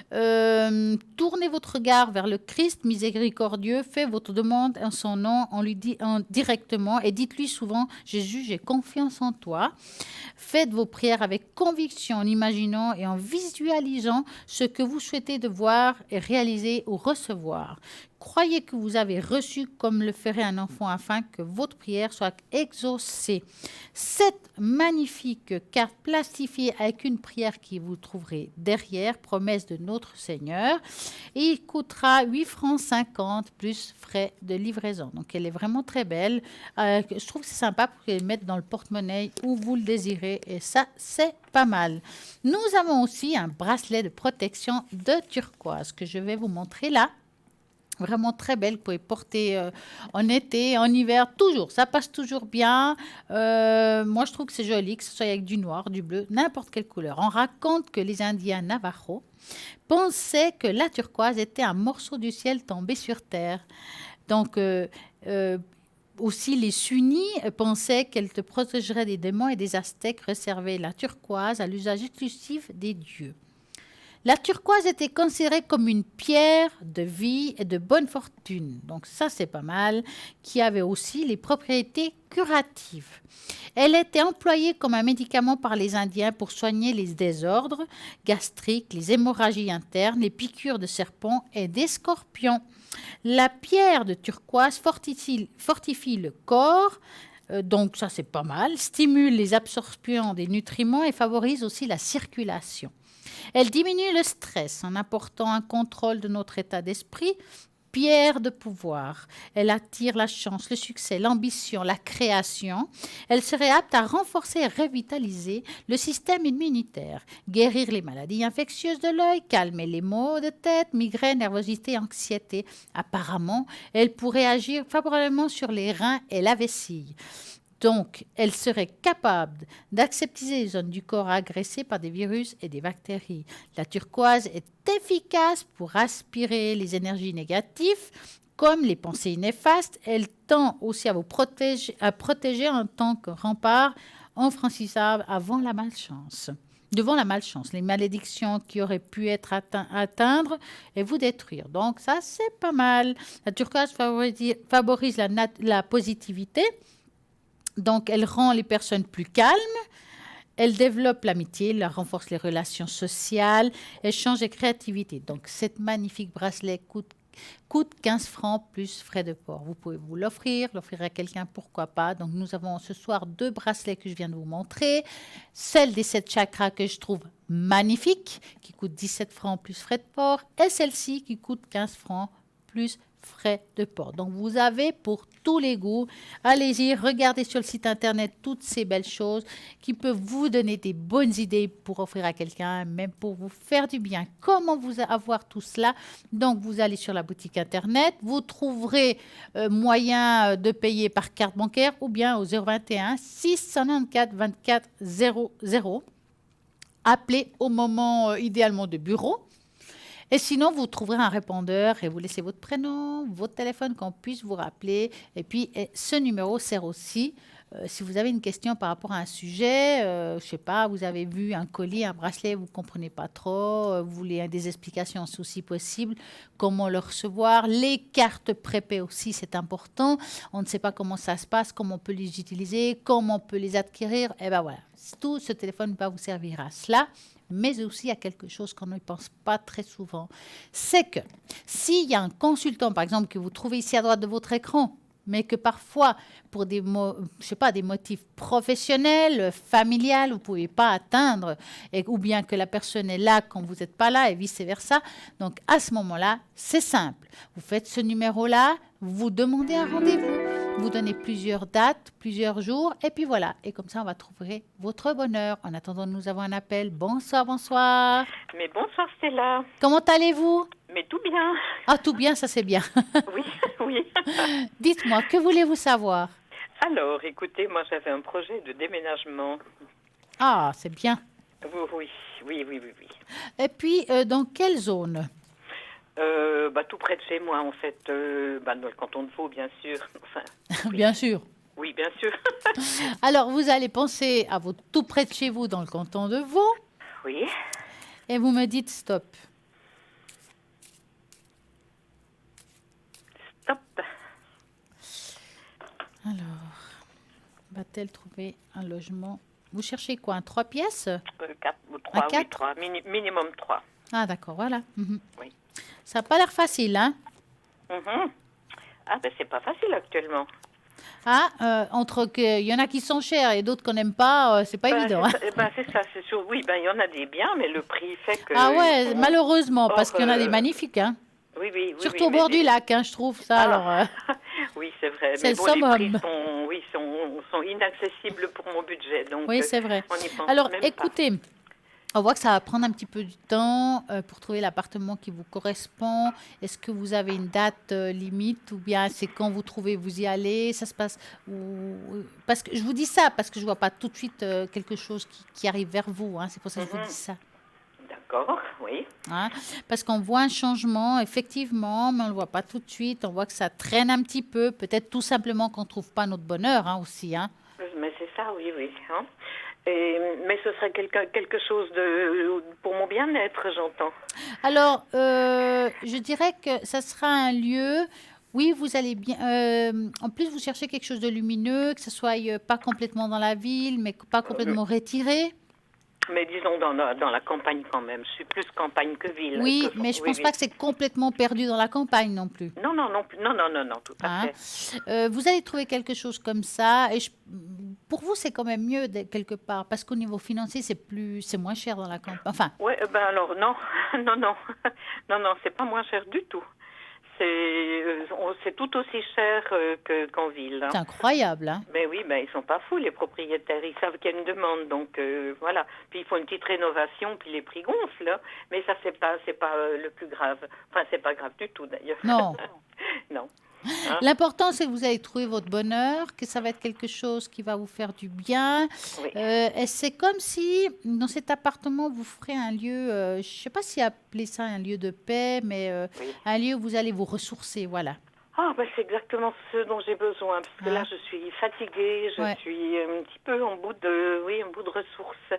tournez votre regard vers le Christ miséricordieux, faites votre demande en son nom, directement et dites-lui souvent, Jésus, j'ai confiance en toi. Faites vos prières avec conviction en imaginant et en visualisant ce que vous souhaitez de voir et réaliser ou recevoir. Croyez que vous avez reçu comme le ferait un enfant afin que votre prière soit exaucée. Cette magnifique carte plastifiée avec une prière qui vous trouverez derrière, promesse de notre Seigneur, et il coûtera 8 francs 50 plus frais de livraison. Donc elle est vraiment très belle. Je trouve que c'est sympa pour les mettre dans le porte-monnaie où vous le désirez et ça c'est pas mal. Nous avons aussi un bracelet de protection de turquoise que je vais vous montrer là. Vraiment très belle, vous pouvez porter en été, en hiver, toujours. Ça passe toujours bien. Moi, je trouve que c'est joli, que ce soit avec du noir, du bleu, n'importe quelle couleur. On raconte que les Indiens Navajo pensaient que la turquoise était un morceau du ciel tombé sur terre. Donc, aussi, les sunnis pensaient qu'elle te protégerait des démons et des aztèques réservaient la turquoise à l'usage exclusif des dieux. La turquoise était considérée comme une pierre de vie et de bonne fortune. Donc ça, c'est pas mal. Qui avait aussi les propriétés curatives. Elle était employée comme un médicament par les Indiens pour soigner les désordres gastriques, les hémorragies internes, les piqûres de serpents et des scorpions. La pierre de turquoise fortifie le corps. Donc ça, c'est pas mal. Stimule les absorptions des nutriments et favorise aussi la circulation. Elle diminue le stress en apportant un contrôle de notre état d'esprit, pierre de pouvoir. Elle attire la chance, le succès, l'ambition, la création. Elle serait apte à renforcer et revitaliser le système immunitaire, guérir les maladies infectieuses de l'œil, calmer les maux de tête, migraine, nervosité, anxiété. Apparemment, elle pourrait agir favorablement sur les reins et la vessie. Donc, elle serait capable d'accepter les zones du corps agressées par des virus et des bactéries. La turquoise est efficace pour aspirer les énergies négatives, comme les pensées néfastes. Elle tend aussi à vous protéger en tant que rempart infranchissable devant la malchance, les malédictions qui auraient pu être atteindre et vous détruire. Donc, ça, c'est pas mal. La turquoise favorise la positivité. Donc, elle rend les personnes plus calmes. Elle développe l'amitié, elle renforce les relations sociales, elle change de créativité. Donc, cette magnifique bracelet coûte 15 francs plus frais de port. Vous pouvez vous l'offrir à quelqu'un, pourquoi pas. Donc, nous avons ce soir 2 bracelets que je viens de vous montrer. Celle des 7 chakras que je trouve magnifique, qui coûte 17 francs plus frais de port, et celle-ci qui coûte 15 francs plus frais de port. Donc, vous avez pour tous les goûts. Allez-y, regardez sur le site internet toutes ces belles choses qui peuvent vous donner des bonnes idées pour offrir à quelqu'un, même pour vous faire du bien. Comment vous avoir tout cela? Donc, vous allez sur la boutique internet, vous trouverez moyen de payer par carte bancaire ou bien au 021 694 24 00. Appelez au moment idéalement de bureau. Et sinon, vous trouverez un répondeur et vous laissez votre prénom, votre téléphone, qu'on puisse vous rappeler. Et puis, ce numéro sert aussi, si vous avez une question par rapport à un sujet, je ne sais pas, vous avez vu un colis, un bracelet, vous ne comprenez pas trop, vous voulez des explications si possible, comment le recevoir. Les cartes prépaies aussi, c'est important. On ne sait pas comment ça se passe, comment on peut les utiliser, comment on peut les acquérir. Et bien voilà, tout ce téléphone va vous servir à cela. Mais aussi à quelque chose qu'on ne pense pas très souvent. C'est que s'il y a un consultant, par exemple, que vous trouvez ici à droite de votre écran, mais que parfois, pour des motifs professionnels, familiales, vous ne pouvez pas atteindre, ou bien que la personne est là quand vous n'êtes pas là, et vice-versa. Donc, à ce moment-là, c'est simple. Vous faites ce numéro-là, vous demandez un rendez-vous, vous donnez plusieurs dates, plusieurs jours, et puis voilà. Et comme ça, on va trouver votre bonheur. En attendant, nous avons un appel. Bonsoir, bonsoir. Mais bonsoir Stella. Comment allez-vous? Mais tout bien. Ah, tout bien, ça c'est bien. Oui, oui. Dites-moi, que voulez-vous savoir? Alors, écoutez, moi j'avais un projet de déménagement. Ah, c'est bien. Oui. Et puis, dans quelle zone? Tout près de chez moi, en fait. Dans le canton de Vaud, bien sûr. Enfin, oui. Bien sûr. Oui, bien sûr. Alors, vous allez penser à votre tout près de chez vous, dans le canton de Vaud. Oui. Et vous me dites stop. Stop. Alors, va-t-elle trouver un logement? Vous cherchez quoi? Un 3 pièces? 4 ou 3, Un 4? oui, 3. Minimum 3. Ah, d'accord, voilà. Oui. Ça n'a pas l'air facile, hein? Ah, c'est pas facile actuellement. Ah, entre qu'il y en a qui sont chers et d'autres qu'on n'aime pas, c'est pas évident. C'est ça, c'est sûr. Oui, il y en a des biens, mais le prix fait que... Ah ouais, malheureusement, parce qu'il y en a des magnifiques, hein? Oui. Surtout au bord du lac, hein, je trouve ça. Alors, oui, c'est vrai. C'est mais le bon, summum. les prix sont inaccessibles pour mon budget. Donc, oui, c'est vrai. on n'y pense Alors, même écoutez, on voit que ça va prendre un petit peu du temps pour trouver l'appartement qui vous correspond. Est-ce que vous avez une date limite ou bien c'est quand vous trouvez, vous y allez? Ça se passe parce que je vous dis ça parce que je vois pas tout de suite quelque chose qui arrive vers vous. Hein, c'est pour ça que je vous dis ça. D'accord, oui. Hein, parce qu'on voit un changement, effectivement, mais on ne le voit pas tout de suite. On voit que ça traîne un petit peu. Peut-être tout simplement qu'on ne trouve pas notre bonheur aussi. Hein. Mais c'est ça, oui. Hein. Mais ce serait quelque chose pour mon bien-être, j'entends. Alors, je dirais que ça sera un lieu... Oui, vous allez bien. En plus, vous cherchez quelque chose de lumineux, que ce soit pas complètement dans la ville, mais pas complètement retiré. Mais disons dans la campagne quand même. Je suis plus campagne que ville. Oui, mais je ne pense pas que c'est complètement perdu dans la campagne non plus. Non, tout à fait. Vous allez trouver quelque chose comme ça. Et pour vous, c'est quand même mieux quelque part, parce qu'au niveau financier, c'est moins cher dans la campagne. Enfin. Oui, alors non, c'est pas moins cher du tout. C'est tout aussi cher qu'en ville. Hein. C'est incroyable, hein? Mais oui, ils sont pas fous, les propriétaires. Ils savent qu'il y a une demande, donc voilà. Puis ils font une petite rénovation, puis les prix gonflent. Hein. Mais ça, c'est pas le plus grave. Enfin, c'est pas grave du tout, d'ailleurs. Non. Non. Hein? L'important, c'est que vous allez trouver votre bonheur, que ça va être quelque chose qui va vous faire du bien. Oui. Et c'est comme si, dans cet appartement, vous ferez un lieu, je ne sais pas si appeler ça un lieu de paix, mais un lieu où vous allez vous ressourcer, voilà. Ah, c'est exactement ce dont j'ai besoin, parce que là, je suis fatiguée, je suis un petit peu en bout de ressources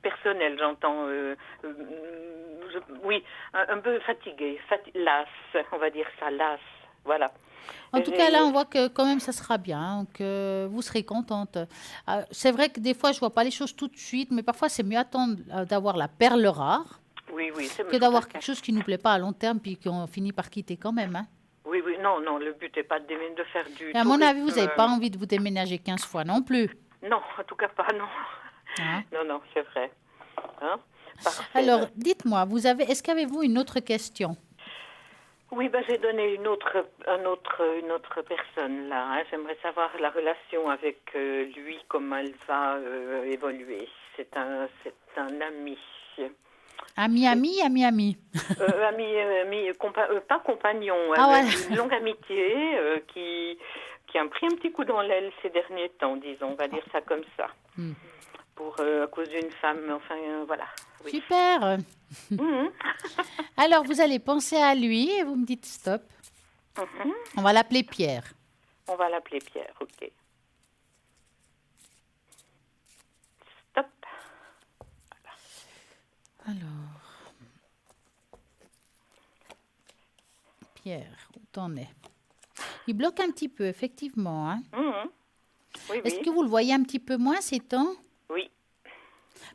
personnelles, j'entends. Un peu fatiguée, lasse, on va dire ça, lasse. Voilà. En tout cas, là, on voit que quand même, ça sera bien, que vous serez contente. C'est vrai que des fois, je vois pas les choses tout de suite, mais parfois, c'est mieux attendre d'avoir la perle rare Oui, oui, c'est que d'avoir quelque chose qui nous plaît pas à long terme puis qu'on finit par quitter quand même. Hein. Oui, oui, non, non, le but n'est pas de faire du Et à mon avis, vous tourisme. n'avez pas envie de vous déménager 15 fois non plus. Non, en tout cas pas, non. Hein. Non, non, c'est vrai. Hein? Parfait. Alors, dites-moi, est-ce qu'avez-vous une autre question? Oui, ben, j'ai donné une autre personne là. Hein. J'aimerais savoir la relation avec lui, comment elle va évoluer. C'est un ami. Ami, ami. Ami, pas compagnon, Ah ouais. une longue amitié qui a pris un petit coup dans l'aile ces derniers temps, disons, on va dire ça comme ça. À cause d'une femme, enfin, voilà. Oui. Super. Alors, vous allez penser à lui et vous me dites stop. On va l'appeler Pierre. On va l'appeler Pierre, ok. Stop. Alors, Pierre, où t'en es? Il bloque un petit peu, effectivement. Hein. Oui, Est-ce oui. que vous le voyez un petit peu moins ces temps? Oui.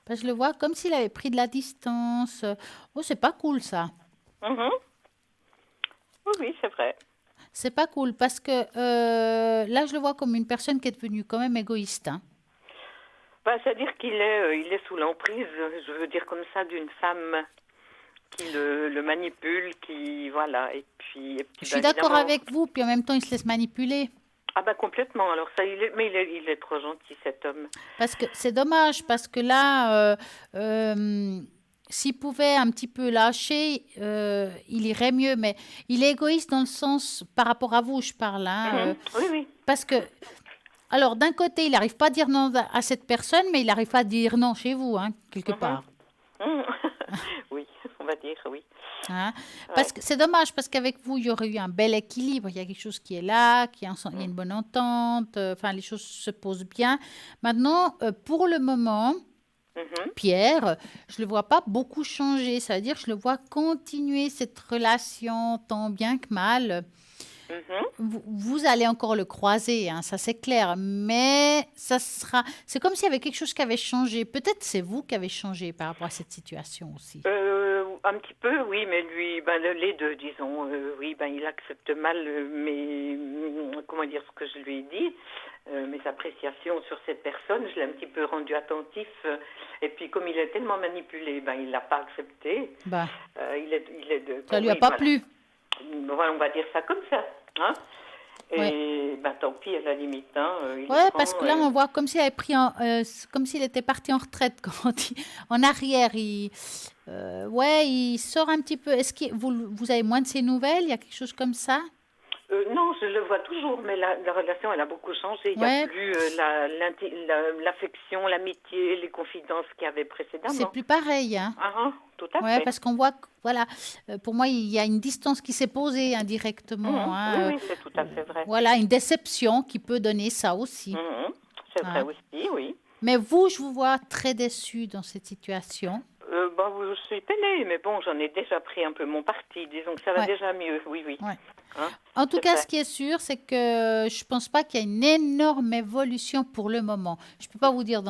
Parce que je le vois comme s'il avait pris de la distance. Oh, c'est pas cool ça. Oui, oui, c'est vrai. C'est pas cool parce que là, je le vois comme une personne qui est devenue quand même égoïste. Hein. C'est-à-dire qu'il est sous l'emprise, je veux dire comme ça, d'une femme qui le manipule, qui, voilà, et puis Je suis d'accord avec vous, puis en même temps, il se laisse manipuler. Ah ben complètement, alors ça, il est trop gentil, cet homme. Parce que c'est dommage, parce que là, s'il pouvait un petit peu lâcher, il irait mieux. Mais il est égoïste dans le sens, par rapport à vous, je parle. Hein, Oui, oui. parce que, alors, d'un côté, il n'arrive pas à dire non à cette personne, mais il n'arrive pas à dire non chez vous, hein, quelque part. Oui, on va dire, oui. Hein? Parce que c'est dommage, parce qu'avec vous, il y aurait eu un bel équilibre. Il y a quelque chose qui est là, il y a une bonne entente, enfin, les choses se posent bien. Maintenant, pour le moment, Pierre, je ne le vois pas beaucoup changer. Ça veut dire que je le vois continuer cette relation tant bien que mal. Vous allez encore le croiser, hein, ça c'est clair, mais c'est comme s'il y avait quelque chose qui avait changé. Peut-être c'est vous qui avez changé par rapport à cette situation aussi. Un petit peu, oui, mais lui, les deux, disons, oui, il accepte mal comment dire ce que je lui ai dit, mes appréciations sur cette personne. Je l'ai un petit peu rendu attentif, et puis comme il est tellement manipulé, il l'a pas accepté. Ça lui a pas plu. Voilà, on va dire ça comme ça. Hein? Et tant pis, à la limite. Hein, parce que là, on voit comme s'il avait comme s'il était parti en retraite, en arrière. Il sort un petit peu. Est-ce que vous avez moins de ses nouvelles? Il y a quelque chose comme ça? Non, je le vois toujours, mais la relation, elle a beaucoup changé. Il n'y a plus l'affection, l'amitié, les confidences qu'il y avait précédemment. C'est plus pareil, hein? Tout à fait. Parce qu'on voit, voilà, pour moi, il y a une distance qui s'est posée indirectement. Hein, oui, c'est tout à fait vrai. Voilà, une déception qui peut donner ça aussi. C'est vrai aussi, oui. Mais vous, je vous vois très déçu dans cette situation. Je suis peinée, mais bon, j'en ai déjà pris un peu mon parti. Disons que ça va déjà mieux, oui, oui. Ouais. Hein, en tout cas, ce qui est sûr, c'est que je ne pense pas qu'il y ait une énorme évolution pour le moment. Je ne peux pas vous dire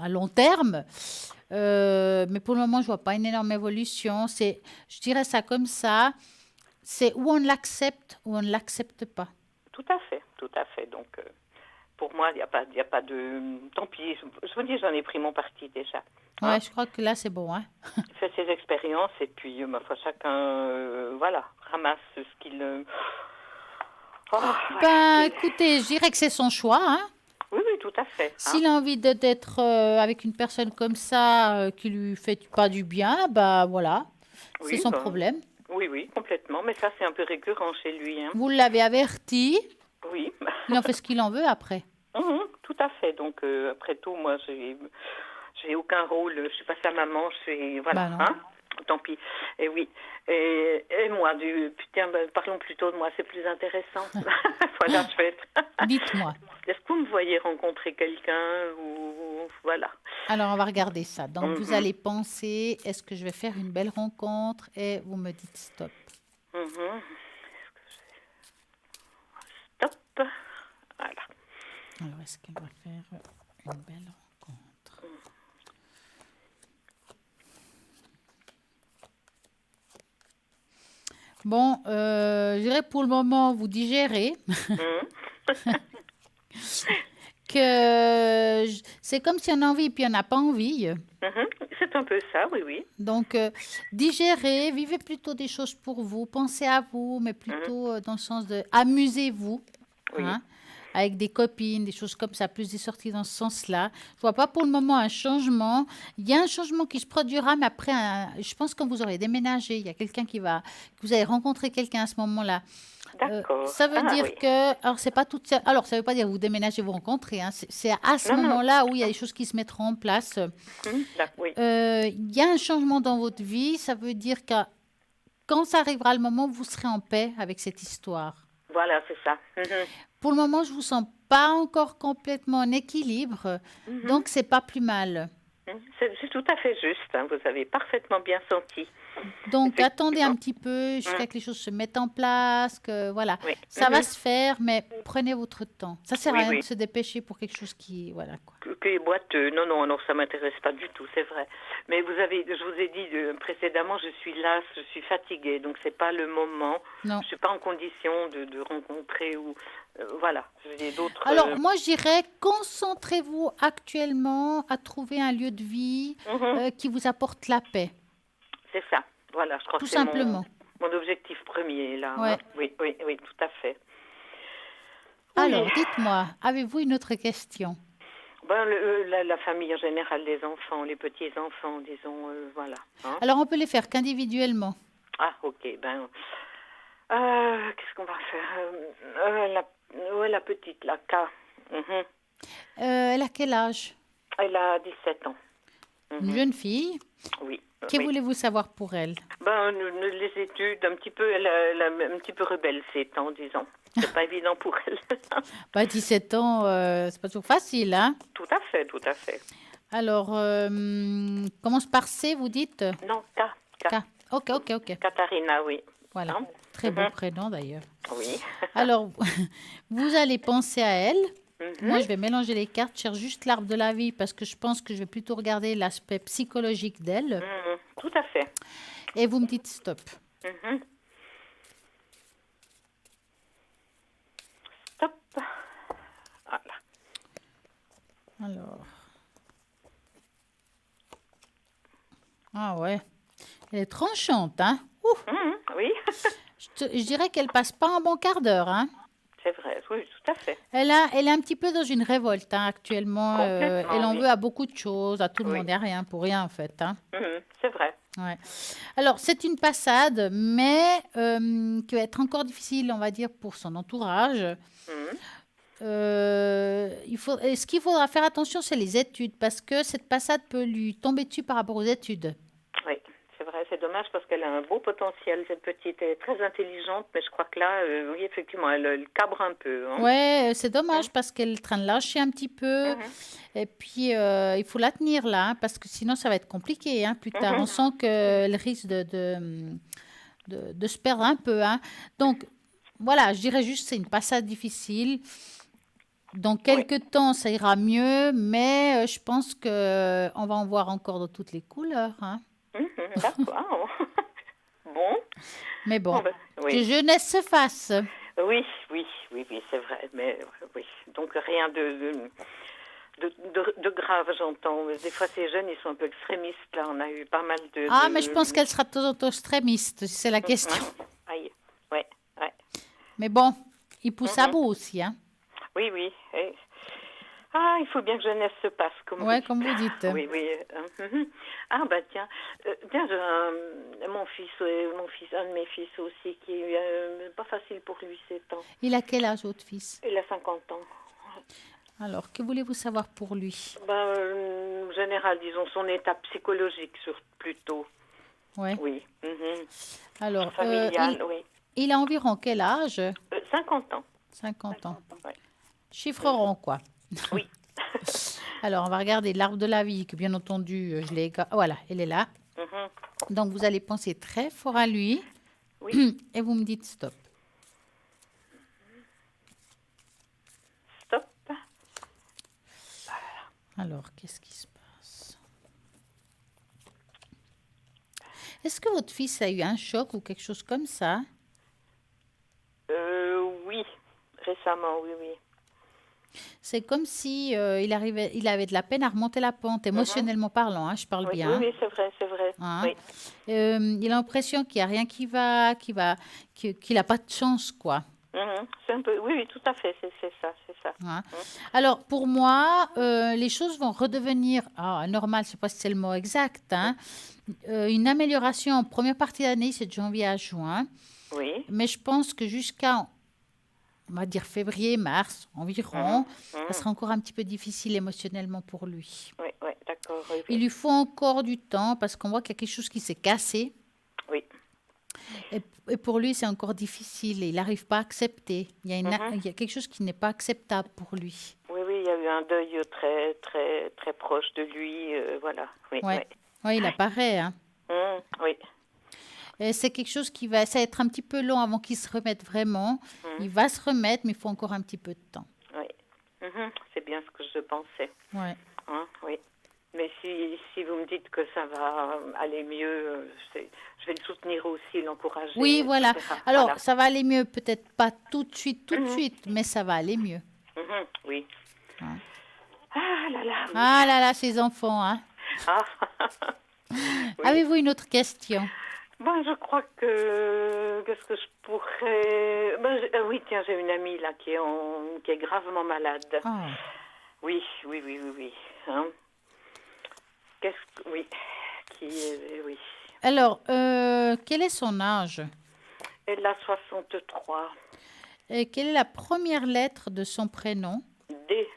à long terme, mais pour le moment, je ne vois pas une énorme évolution. Je dirais ça comme ça, c'est où on l'accepte ou on ne l'accepte pas. Tout à fait, tout à fait. Donc, pour moi, il n'y a pas de... Tant pis, je vous dis, j'en ai pris mon parti déjà. Oui, je crois que là, c'est bon. Hein. Il fait ses expériences et puis, ma foi, chacun, ramasse ce qu'il... écoutez, je dirais que c'est son choix. Hein. Oui, tout à fait. S'il a envie d'être avec une personne comme ça, qui lui fait pas du bien, voilà, c'est son problème. Oui, complètement. Mais ça, c'est un peu récurrent chez lui. Hein. Vous l'avez averti. Oui. Il en fait ce qu'il en veut après. Tout à fait. Donc, après tout, moi, j'ai aucun rôle. Je suis pas sa maman. Voilà. Tant pis. Et oui. Et moi, parlons plutôt de moi. C'est plus intéressant. Voilà, chouette. Dites-moi. Est-ce que vous me voyez rencontrer quelqu'un ou voilà. Alors, on va regarder ça. Donc, vous allez penser, est-ce que je vais faire une belle rencontre? Et vous me dites stop. Voilà. Alors, est-ce qu'elle va faire une belle rencontre? Bon, je dirais pour le moment, vous digérez. C'est comme si on a envie puis on n'a pas envie. C'est un peu ça, oui, oui. Donc, digérez, vivez plutôt des choses pour vous, pensez à vous, mais plutôt dans le sens de amusez-vous, Oui. hein, avec des copines, des choses comme ça, plus des sorties dans ce sens-là. Je vois pas pour le moment un changement. Il y a un changement qui se produira, mais après, je pense que quand vous aurez déménagé, il y a quelqu'un que vous allez rencontrer quelqu'un à ce moment-là. D'accord. Ça veut dire oui. que, alors c'est pas tout, alors ça veut pas dire que vous déménagez, vous rencontrez, hein, c'est à ce Non, non. moment-là où il y a des choses qui se mettront en place. Oui. Il y a un changement dans votre vie, ça veut dire que quand ça arrivera le moment, vous serez en paix avec cette histoire. Voilà, c'est ça. Pour le moment, je vous sens pas encore complètement en équilibre, donc c'est pas plus mal. C'est tout à fait juste, hein. Vous avez parfaitement bien senti. Donc attendez un Effectivement. petit peu jusqu'à que les choses se mettent en place, que voilà, Oui. ça va se faire, mais prenez votre temps. Ça sert à Oui, rien de oui. se dépêcher pour quelque chose qui, voilà quoi. Que les boiteux, non, non, non, ça m'intéresse pas du tout, c'est vrai. Mais je vous ai dit précédemment, je suis lasse, je suis fatiguée, donc c'est pas le moment. Non. Je suis pas en condition de rencontrer ou voilà. J'ai d'autres. Alors, moi, je dirais, concentrez-vous actuellement à trouver un lieu de vie qui vous apporte la paix, C'est ça. Voilà, je crois tout que c'est simplement. mon objectif premier là. Ouais. Hein. Oui, oui, oui, tout à fait. Alors, Oui. dites-moi, avez-vous une autre question? Ben, la famille en général, les enfants, les petits-enfants, disons, voilà. Hein. Alors, on peut les faire qu'individuellement. Ah, ok, ben... qu'est-ce qu'on va faire la petite, la K. Mhm. Elle a quel âge? Elle a 17 ans. Une jeune fille. Oui. Que oui. voulez-vous savoir pour elle? Ben, les études, un petit peu, elle a un petit peu rebelle ces temps, disons. C'est pas évident pour elle. Bah, 17 ans, c'est pas toujours facile, hein? Tout à fait, tout à fait. Alors, commence par C, vous dites? Non, K. K. Ok. Katharina, oui. Voilà. Hein? Très beau prénom d'ailleurs. Oui. Alors, vous allez penser à elle. Moi, je vais mélanger les cartes. Je cherche juste l'arbre de la vie parce que je pense que je vais plutôt regarder l'aspect psychologique d'elle. Tout à fait. Et vous me dites stop. Stop. Voilà. Alors. Ah ouais. Elle est tranchante, hein? Ouh. Oui. Je dirais qu'elle passe pas un bon quart d'heure, hein? C'est vrai, oui, tout à fait. Elle est un petit peu dans une révolte, hein, actuellement. Complètement, Elle en oui. veut à beaucoup de choses, à tout le Oui. monde et à rien, pour rien, en fait, hein. C'est vrai. Ouais. Alors, c'est une passade, mais qui va être encore difficile, on va dire, pour son entourage. Ce qu'il faudra faire attention, c'est les études, parce que cette passade peut lui tomber dessus par rapport aux études. Oui, c'est vrai, c'est dommage parce qu'elle a un beau potentiel, cette petite. Elle est très intelligente, mais je crois que là, oui, effectivement, elle cabre un peu. Hein. Ouais, c'est dommage parce qu'elle est en train de lâcher un petit peu. Et puis, il faut la tenir là, hein, parce que sinon, ça va être compliqué hein, plus tard. On sent qu'elle risque de se perdre un peu. Hein. Donc, voilà, je dirais juste que c'est une passade difficile. Dans quelques temps, ça ira mieux, mais je pense qu'on va en voir encore de toutes les couleurs. Hein. D'accord. Bon. Mais bon, ben, oui. que jeunesse se fasse. Oui, c'est vrai. Mais oui, donc rien de grave, j'entends. Des fois, ces jeunes, ils sont un peu extrémistes. Là, on a eu pas mal de... Ah, mais je pense qu'elle sera toujours extrémiste, si c'est la question. Aïe, ouais. Mais bon, il pousse à bout aussi, hein. Oui. Ah, il faut bien que jeunesse se passe, comme vous dites. Comme vous dites. Oui. Ah, bah tiens, j'ai mon fils, un de mes fils aussi, qui est pas facile pour lui, ces temps. Il a quel âge, votre fils? Il a 50 ans. Alors, que voulez-vous savoir pour lui? En général, disons, son état psychologique, plutôt. Ouais. Oui. Alors, familial, oui. Il a environ quel âge? 50 ans. 50 ans. Ouais. Chiffre rond, quoi. Oui. Alors, on va regarder l'arbre de la vie, que bien entendu, je l'ai... Voilà, elle est là. Donc, vous allez penser très fort à lui. Oui. Et vous me dites stop. Alors, qu'est-ce qui se passe? Est-ce que votre fils a eu un choc ou quelque chose comme ça? Oui, récemment, oui, oui. C'est comme si il avait de la peine à remonter la pente, Mhm. émotionnellement parlant, hein, je parle Oui, bien. oui, Hein. oui, c'est vrai, c'est vrai. Hein. Oui. Il a l'impression qu'il n'y a rien qu'il n'a pas de chance, quoi. Mhm. C'est un peu, oui, oui, tout à fait, c'est ça, c'est ça. Hein. Mhm. Alors, pour moi, les choses vont redevenir normales, je ne sais pas si c'est le mot exact, hein. Une amélioration en première partie d'année, c'est de janvier à juin. Oui. Mais je pense que jusqu'à, on va dire, février, mars Mhm. environ, ça Mhm. sera encore un petit peu difficile émotionnellement pour lui. Oui, oui, d'accord, oui, Il oui. lui faut encore du temps parce qu'on voit qu'il y a quelque chose qui s'est cassé. Oui. Et pour lui, c'est encore difficile. Il n'arrive pas à accepter. Mhm. Il y a quelque chose qui n'est pas acceptable pour lui. Oui, oui, il y a eu un deuil très, très, très proche de lui, voilà. Oui, oui. Ouais, ouais, il apparaît. Hein. Mhm. Oui. Et c'est quelque chose ça va être un petit peu long avant qu'il se remette vraiment. Mhm. Il va se remettre, mais il faut encore un petit peu de temps. Oui. Mhm. C'est bien ce que je pensais. Ouais. Hein, oui. Mais si vous me dites que ça va aller mieux, je vais le soutenir aussi, Oui, l'encourager, voilà. etc. Alors, Voilà. ça va aller mieux, peut-être pas tout de Mhm. suite, mais ça va aller mieux. Mhm. Oui. Hein. Ah là là, oui. Ah là là, ces enfants, hein. Ah. Oui. Avez-vous une autre question? Ben, je crois que qu'est-ce que je pourrais. Ben, oui, tiens, j'ai une amie là qui est gravement malade. Ah. Oui, oui, oui, oui, oui. Hein. Oui, oui. Alors, quel est son âge? Elle a 63. Et quelle est la première lettre de son prénom? D,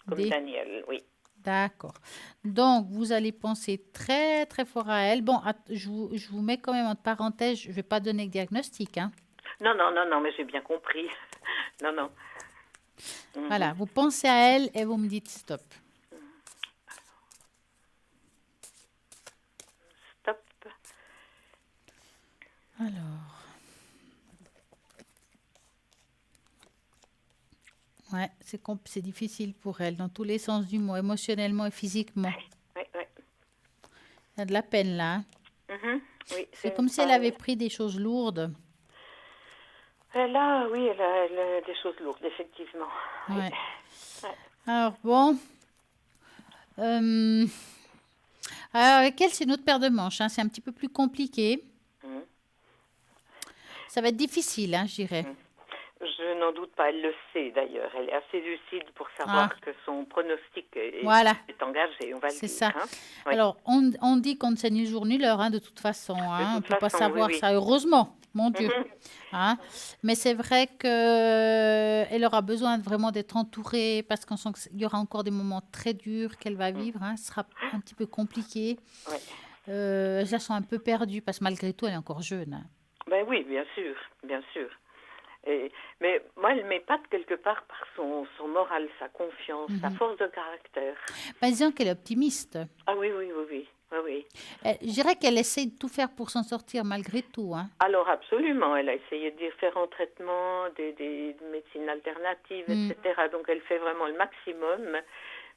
comme D. Daniel, oui. D'accord. Donc, vous allez penser très, très fort à elle. Bon, je vous mets quand même en parenthèse, je ne vais pas donner de diagnostic. Hein. Non, non, non, non, mais j'ai bien compris. Non, non. Voilà, Mhm. vous pensez à elle et vous me dites stop. Stop. Alors. Ouais, c'est difficile pour elle, dans tous les sens du mot, émotionnellement et physiquement. Oui, oui. Elle a de la peine là. Hein. Mhm. Oui, C'est comme si elle avait pris des choses lourdes. Oui, elle a des choses lourdes, effectivement. Oui. Ouais. Ouais. Alors bon. Alors avec elle, c'est une autre paire de manches. Hein. C'est un petit peu plus compliqué. Mhm. Ça va être difficile, hein, je dirais. Mhm. Je n'en doute pas, elle le sait d'ailleurs. Elle est assez lucide pour savoir Ah, que son pronostic voilà, est engagé, on va le c'est dire. ça. Hein. Oui. Alors, on dit qu'on ne sait ni le jour ni l'heure, hein, de toute façon. De Hein. On ne toute peut pas façon, oui, savoir oui. ça, heureusement, mon Dieu. Mhm. Hein. Mais c'est vrai qu'elle aura besoin vraiment d'être entourée parce qu'on sent qu'il y aura encore des moments très durs qu'elle va Mhm. vivre. Hein. Ce sera un petit peu compliqué. Oui. Je la sens un peu perdue parce que malgré tout, elle est encore jeune. Hein. Ben oui, bien sûr, bien sûr. Mais moi, elle m'épate quelque part par son moral, sa confiance, sa Mhm. force de caractère. Ben, disons qu'elle est optimiste. Ah oui, oui, oui, oui, oui, oui. Je dirais qu'elle essaie de tout faire pour s'en sortir malgré tout. Hein. Alors absolument, elle a essayé différents traitements, des médecines alternatives, Mm. etc. Donc elle fait vraiment le maximum.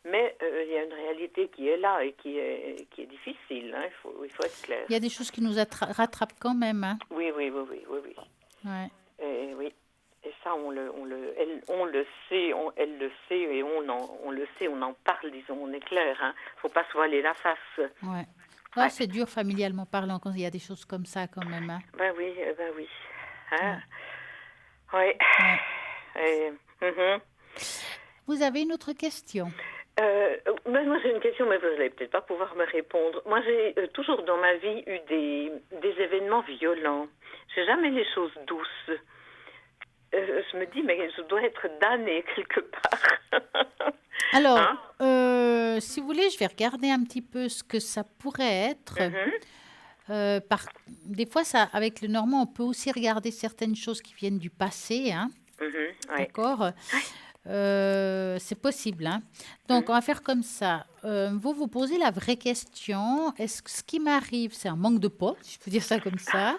Mais il y a une réalité qui est là et qui est difficile. Hein, il faut être clair. Il y a des choses qui nous rattrapent quand même. Hein. Oui, oui, oui, oui, oui, oui. Ouais. Et oui. Et ça, on le sait, elle le sait et on le sait, on en parle, disons, on est clair. Hein. Faut pas se voiler la face. Ouais. Ah, Ouais. c'est dur familialement parlant quand il y a des choses comme ça quand même. Hein. Ben oui, ben oui. Hein? Ouais. Oui. Ouais. Mhm. Vous avez une autre question? Ben moi j'ai une question, mais vous n'allez peut-être pas pouvoir me répondre. Moi j'ai toujours dans ma vie eu des événements violents. J'ai jamais les choses douces. Je me dis, mais je dois être damnée quelque part. Alors, Hein? si vous voulez, je vais regarder un petit peu ce que ça pourrait être. Mhm. Des fois, ça, avec le normand, on peut aussi regarder certaines choses qui viennent du passé. Hein, Mhm. Ouais. d'accord? C'est possible. Hein. Donc, on va faire comme ça. Vous vous posez la vraie question. Est-ce que ce qui m'arrive, c'est un manque de peau, si je peux dire ça comme ça?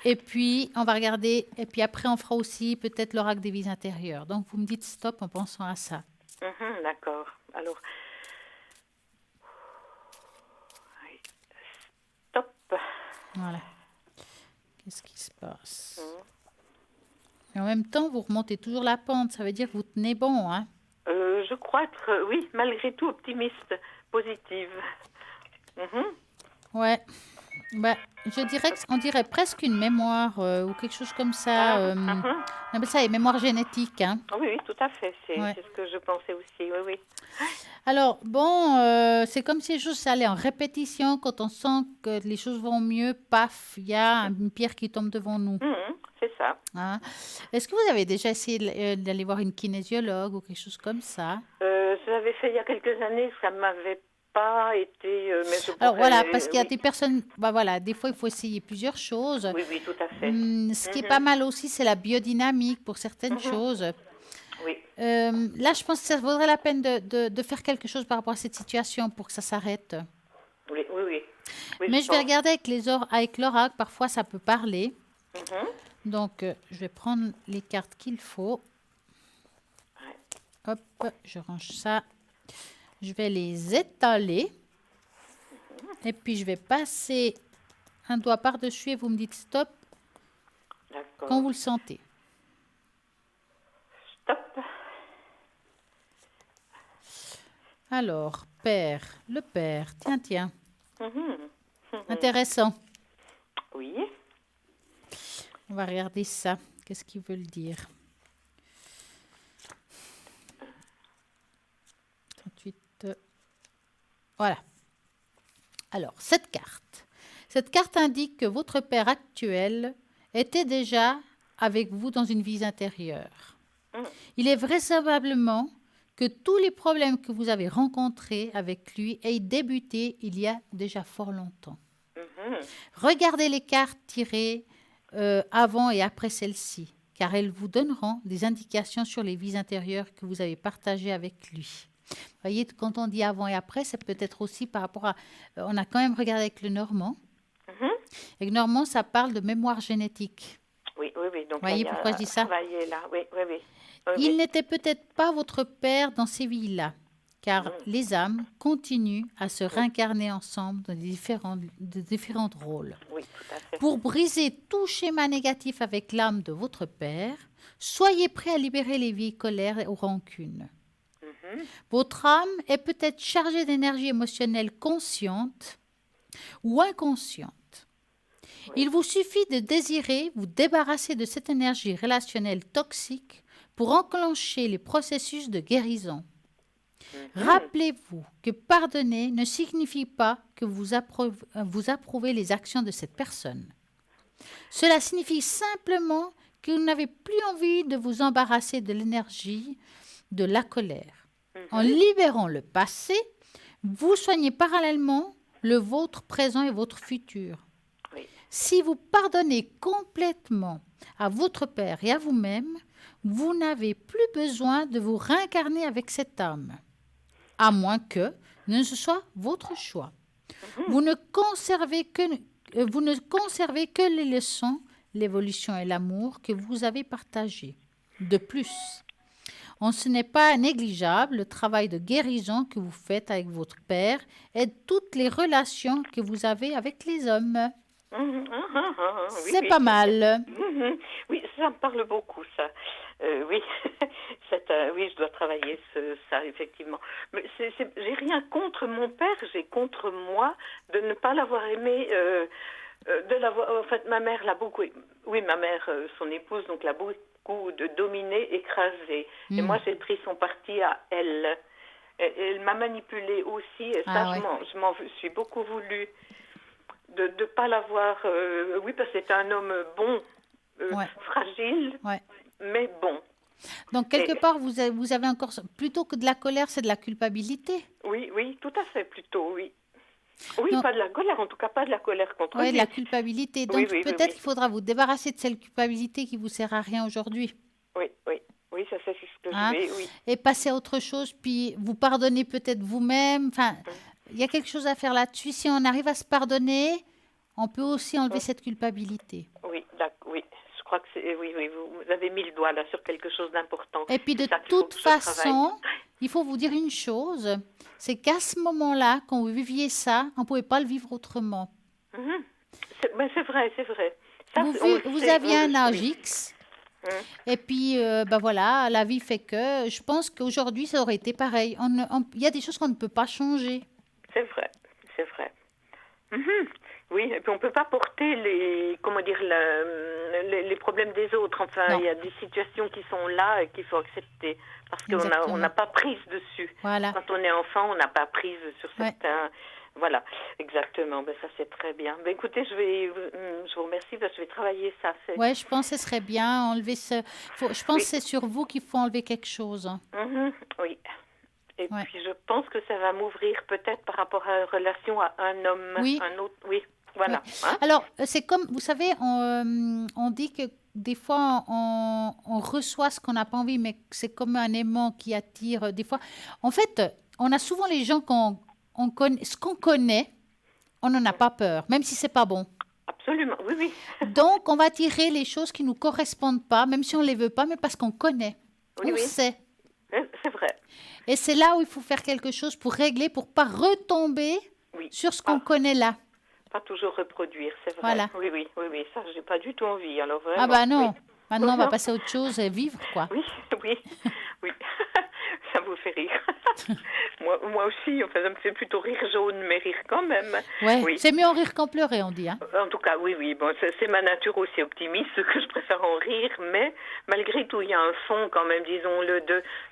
Et puis, on va regarder. Et puis après, on fera aussi peut-être l'oracle des vies intérieures. Donc, vous me dites stop en pensant à ça. Mhm. D'accord. Alors, oui. Stop. Voilà. Qu'est-ce qui se passe? Et en même temps, vous remontez toujours la pente. Ça veut dire que vous tenez bon, hein? Je crois être, oui, malgré tout, optimiste, positive. Mhm. Ouais. Bah, je dirais qu'on dirait presque une mémoire ou quelque chose comme ça. On appelle ça les mémoires génétiques, hein? Oui, oui, tout à fait. Ouais. C'est ce que je pensais aussi, oui, oui. Alors, bon, c'est comme si les choses allaient en répétition. Quand on sent que les choses vont mieux, paf, il y a une pierre qui tombe devant nous. C'est ça. Hein? Est-ce que vous avez déjà essayé d'aller voir une kinésiologue ou quelque chose comme ça? Je l'avais fait il y a quelques années, ça m'avait pas été... mais je Alors pourrais, voilà, parce qu'il y a oui. des personnes, bah voilà, des fois il faut essayer plusieurs choses. Oui, oui, tout à fait. Ce qui est pas mal aussi, c'est la biodynamique pour certaines choses. Oui. Là, je pense que ça vaudrait la peine de faire quelque chose par rapport à cette situation pour que ça s'arrête. Oui, oui, oui. Oui, Mais je vais pense. regarder avec l'oracle, parfois ça peut parler. Donc, je vais prendre les cartes qu'il faut. Hop, je range ça. Je vais les étaler. Et puis, je vais passer un doigt par-dessus et vous me dites stop D'accord. quand vous le sentez. Stop. Alors, père, le père. Tiens. Intéressant. Oui. On va regarder ça. Qu'est-ce qu'ils veulent dire? 38. Voilà. Alors, cette carte indique que votre père actuel était déjà avec vous dans une vie intérieure. Il est vraisemblablement que tous les problèmes que vous avez rencontrés avec lui aient débuté il y a déjà fort longtemps. Regardez les cartes tirées avant et après celle-ci, car elles vous donneront des indications sur les vies intérieures que vous avez partagées avec lui. Vous voyez, quand on dit avant et après, c'est peut-être aussi par rapport à... on a quand même regardé avec le Normand. Et le Normand, ça parle de mémoire génétique. Oui, oui, oui. Donc, Voyez là, pourquoi je dis ça? Là. Oui, oui, oui. Il n'était peut-être pas votre père dans ces vies-là, car les âmes continuent à se réincarner ensemble dans de différents rôles. Oui, tout à fait. Pour briser tout schéma négatif avec l'âme de votre père, soyez prêt à libérer les vieilles colères ou rancunes. Votre âme est peut-être chargée d'énergie émotionnelle consciente ou inconsciente. Il vous suffit de désirer vous débarrasser de cette énergie relationnelle toxique pour enclencher les processus de guérison. Rappelez-vous que pardonner ne signifie pas que vous approuvez les actions de cette personne. Cela signifie simplement que vous n'avez plus envie de vous embarrasser de l'énergie de la colère. En libérant le passé, vous soignez parallèlement le vôtre présent et votre futur. Si vous pardonnez complètement à votre père et à vous-même, vous n'avez plus besoin de vous réincarner avec cette âme, à moins que ce soit votre choix. Vous ne conservez que les leçons, l'évolution et l'amour que vous avez partagés. De plus, ce n'est pas négligeable le travail de guérison que vous faites avec votre père et toutes les relations que vous avez avec les hommes. C'est pas mal. Oui, ça me parle beaucoup, ça. Oui, oui, je dois travailler ça, effectivement. Mais j'ai rien contre mon père, j'ai contre moi de ne pas l'avoir aimé, en fait, ma mère l'a beaucoup... Oui, ma mère, son épouse, donc l'a beaucoup dominé, écrasé. Et moi, j'ai pris son parti à elle. Elle m'a manipulée aussi, et ça, je m'en suis beaucoup voulu. De ne pas l'avoir... oui, parce que c'était un homme bon, fragile, mais bon. Donc, quelque part, vous avez encore... Plutôt que de la colère, c'est de la culpabilité. Oui, oui, tout à fait, plutôt, oui. Oui, donc, pas de la colère, en tout cas pas de la colère contre lui. Oui, de la culpabilité. Donc, peut-être qu'il faudra vous débarrasser de cette culpabilité qui ne vous sert à rien aujourd'hui. Oui, ça c'est ce que je vais, oui. Et passer à autre chose, puis vous pardonnez peut-être vous-même. Enfin, il y a quelque chose à faire là-dessus. Si on arrive à se pardonner, on peut aussi enlever cette culpabilité. Oui, je crois que c'est... Oui, vous avez mis le doigt là sur quelque chose d'important. Et puis de C'est ça qu'il faut toute que je travaille. façon, il faut vous dire une chose, c'est qu'à ce moment-là, quand vous viviez ça, on ne pouvait pas le vivre autrement. Mhm. C'est vrai. Ça, Vous, on le vous sait, aviez on le un âge sait. X, Mhm. et puis ben voilà, la vie fait que je pense qu'aujourd'hui, ça aurait été pareil. Il y a des choses qu'on ne peut pas changer. C'est vrai. Mhm. Oui, et puis on peut pas porter les problèmes des autres. Enfin, Non, il y a des situations qui sont là et qu'il faut accepter parce qu'on exactement. n'a pas prise dessus. Voilà. Quand on est enfant, on n'a pas prise sur Ouais. certains. Voilà, exactement. Ben, ça c'est très bien. Ben, écoutez, je vous remercie. Ben, je vais travailler ça. Ouais, je pense que ce serait bien enlever je pense Oui. que c'est sur vous qu'il faut enlever quelque chose. Hein. Mhm. Oui. Et Ouais. puis je pense que ça va m'ouvrir peut-être par rapport à une relation à un homme, Oui. un autre. Oui, voilà. Oui. Hein? Alors, c'est comme, vous savez, on dit que des fois, on reçoit ce qu'on n'a pas envie, mais c'est comme un aimant qui attire. Des fois, en fait, on a souvent les gens on connaît, ce qu'on connaît, on n'en a pas peur, même si c'est pas bon. Absolument. Oui. Donc, on va attirer les choses qui nous correspondent pas, même si on les veut pas, mais parce qu'on connaît, Oui, on oui. sait. C'est vrai. Et c'est là où il faut faire quelque chose pour régler, pour pas retomber Oui. sur ce qu'on connaît là. Pas toujours reproduire, c'est vrai. Voilà. Oui. Ça, j'ai pas du tout envie. Alors vraiment. Ah bah non, Oui. maintenant on va Non. passer à autre chose et vivre, quoi. Oui. Ça vous fait rire. moi aussi, enfin, ça me fait plutôt rire jaune, mais rire quand même. Ouais, Oui. c'est mieux en rire qu'en pleurer, on dit. Hein. En tout cas, oui. Bon, c'est ma nature aussi optimiste que je préfère en rire, mais malgré tout, il y a un fond quand même, disons-le,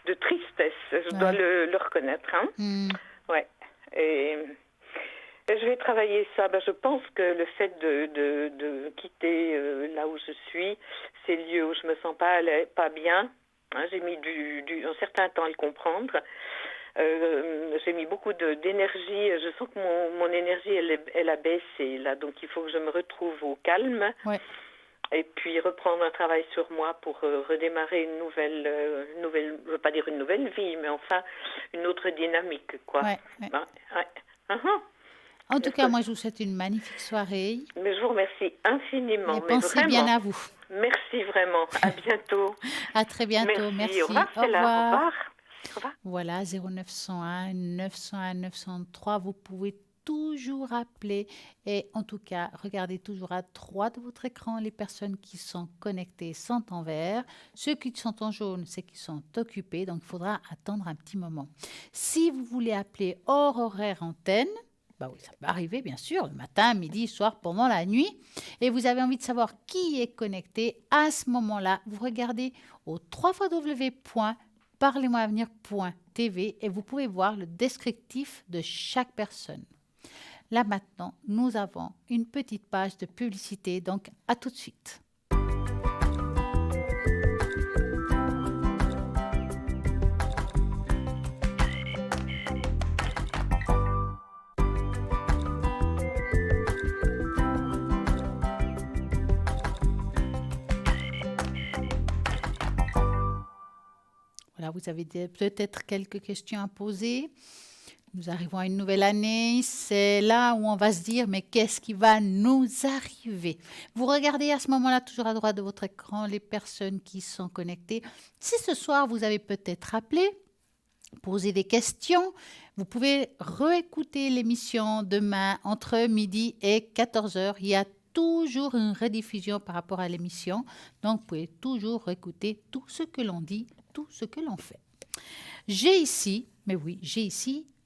de tristesse. Je dois le reconnaître. Hein. Ouais. Et je vais travailler ça. Ben, je pense que le fait de quitter là où je suis, ces lieux où je me sens pas bien, hein, j'ai mis un certain temps à le comprendre. J'ai mis beaucoup d'énergie. Je sens que mon énergie, elle a baissé là. Donc, il faut que je me retrouve au calme. Ouais. Et puis reprendre un travail sur moi pour redémarrer une nouvelle, je veux pas dire une nouvelle vie, mais enfin une autre dynamique, quoi. Ouais. Ouais. En tout cas, moi, je vous souhaite une magnifique soirée. Mais je vous remercie infiniment. Et Mais pensez vraiment, bien à vous. merci vraiment. À bientôt. À très bientôt. Merci. Au revoir, Au Stella. revoir. Au revoir. Au revoir. Voilà, 0901 901 903. Vous pouvez toujours appeler. Et en tout cas, regardez toujours à droite de votre écran. Les personnes qui sont connectées sont en vert. Ceux qui sont en jaune, c'est qu'ils sont occupés. Donc, il faudra attendre un petit moment. Si vous voulez appeler hors horaire antenne, bah oui, ça peut arriver, bien sûr, le matin, midi, soir, pendant la nuit. Et vous avez envie de savoir qui est connecté. À ce moment-là, vous regardez au www.parlez-moi-avenir.tv et vous pouvez voir le descriptif de chaque personne. Là, maintenant, nous avons une petite page de publicité. Donc, à tout de suite. Voilà, vous avez peut-être quelques questions à poser. Nous arrivons à une nouvelle année. C'est là où on va se dire, mais qu'est-ce qui va nous arriver? Vous regardez à ce moment-là, toujours à droite de votre écran, les personnes qui sont connectées. Si ce soir, vous avez peut-être appelé, posé des questions, vous pouvez réécouter l'émission demain entre midi et 14h. Il y a toujours une rediffusion par rapport à l'émission. Donc, vous pouvez toujours écouter tout ce que l'on dit, tout ce que l'on fait. J'ai ici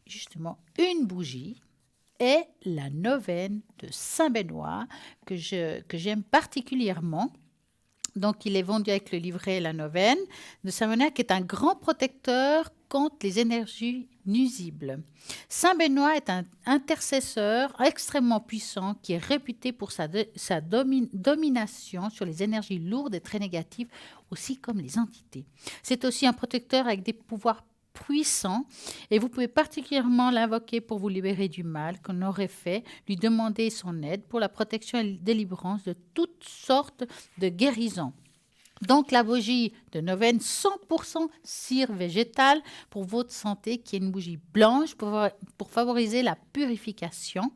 justement une bougie et la neuvaine de Saint-Benoît que j'aime particulièrement. Donc, il est vendu avec le livret La Neuvaine de Saint-Benoît, qui est un grand protecteur contre les énergies nuisibles. Saint-Benoît est un intercesseur extrêmement puissant qui est réputé pour sa domination sur les énergies lourdes et très négatives, aussi comme les entités. C'est aussi un protecteur avec des pouvoirs puissants et vous pouvez particulièrement l'invoquer pour vous libérer du mal qu'on aurait fait, lui demander son aide pour la protection et la délivrance de toutes sortes de guérisons. Donc la bougie de neuvaine 100% cire végétale pour votre santé, qui est une bougie blanche pour favoriser la purification.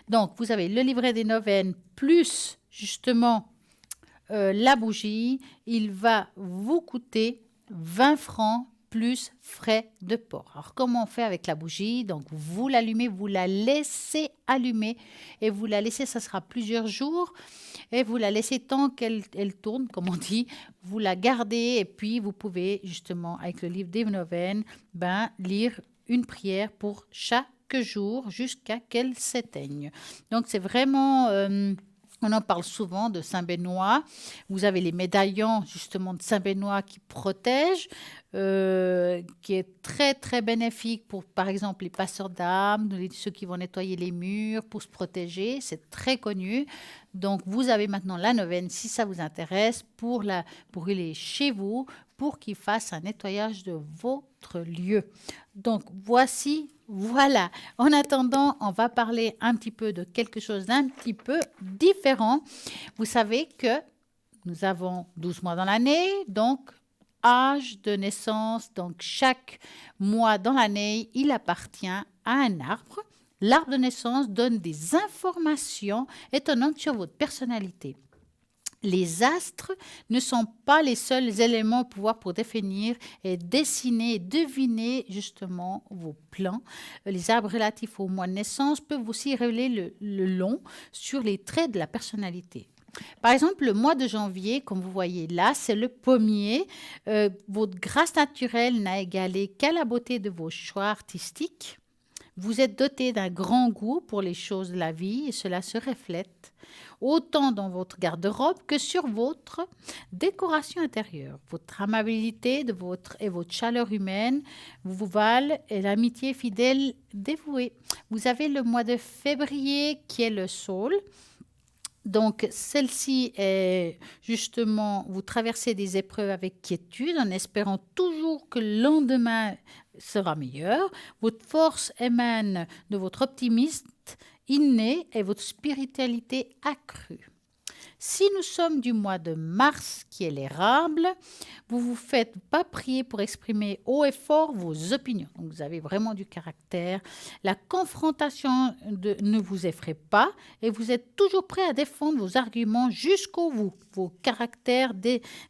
Donc vous avez le livret des neuvaines plus justement la bougie, il va vous coûter 20 francs plus frais de port. Alors, comment on fait avec la bougie? Donc, vous l'allumez, vous la laissez allumer et vous la laissez, ça sera plusieurs jours, et vous la laissez tant qu'elle tourne, comme on dit, vous la gardez et puis vous pouvez justement, avec le livre des neuvaines, lire une prière pour chaque jour jusqu'à qu'elle s'éteigne. Donc, c'est vraiment... on en parle souvent de Saint-Benoît. Vous avez les médaillons justement de Saint-Benoît qui protègent, qui est très très bénéfique pour par exemple les passeurs d'âmes, ceux qui vont nettoyer les murs pour se protéger. C'est très connu. Donc vous avez maintenant la neuvaine si ça vous intéresse pour il est chez vous pour qu'il fasse un nettoyage de votre lieu. Donc voilà. En attendant, on va parler un petit peu de quelque chose d'un petit peu différent. Vous savez que nous avons 12 mois dans l'année, donc âge de naissance. Donc chaque mois dans l'année, il appartient à un arbre. L'arbre de naissance donne des informations étonnantes sur votre personnalité. Les astres ne sont pas les seuls éléments au pouvoir pour définir et dessiner et deviner justement vos plans. Les arbres relatifs au mois de naissance peuvent aussi révéler le long sur les traits de la personnalité. Par exemple, le mois de janvier, comme vous voyez là, c'est le pommier. Votre grâce naturelle n'a égalé qu'à la beauté de vos choix artistiques. Vous êtes doté d'un grand goût pour les choses de la vie et cela se reflète autant dans votre garde-robe que sur votre décoration intérieure. Votre amabilité et votre chaleur humaine vous valent et l'amitié fidèle dévouée. Vous avez le mois de février qui est le Saule. Donc, celle-ci est justement, vous traversez des épreuves avec quiétude en espérant toujours que le lendemain sera meilleur. Votre force émane de votre optimisme inné et votre spiritualité accrue. Si nous sommes du mois de mars, qui est l'érable, vous ne vous faites pas prier pour exprimer haut et fort vos opinions. Donc, vous avez vraiment du caractère. La confrontation ne vous effraie pas et vous êtes toujours prêt à défendre vos arguments jusqu'au bout. Vos caractères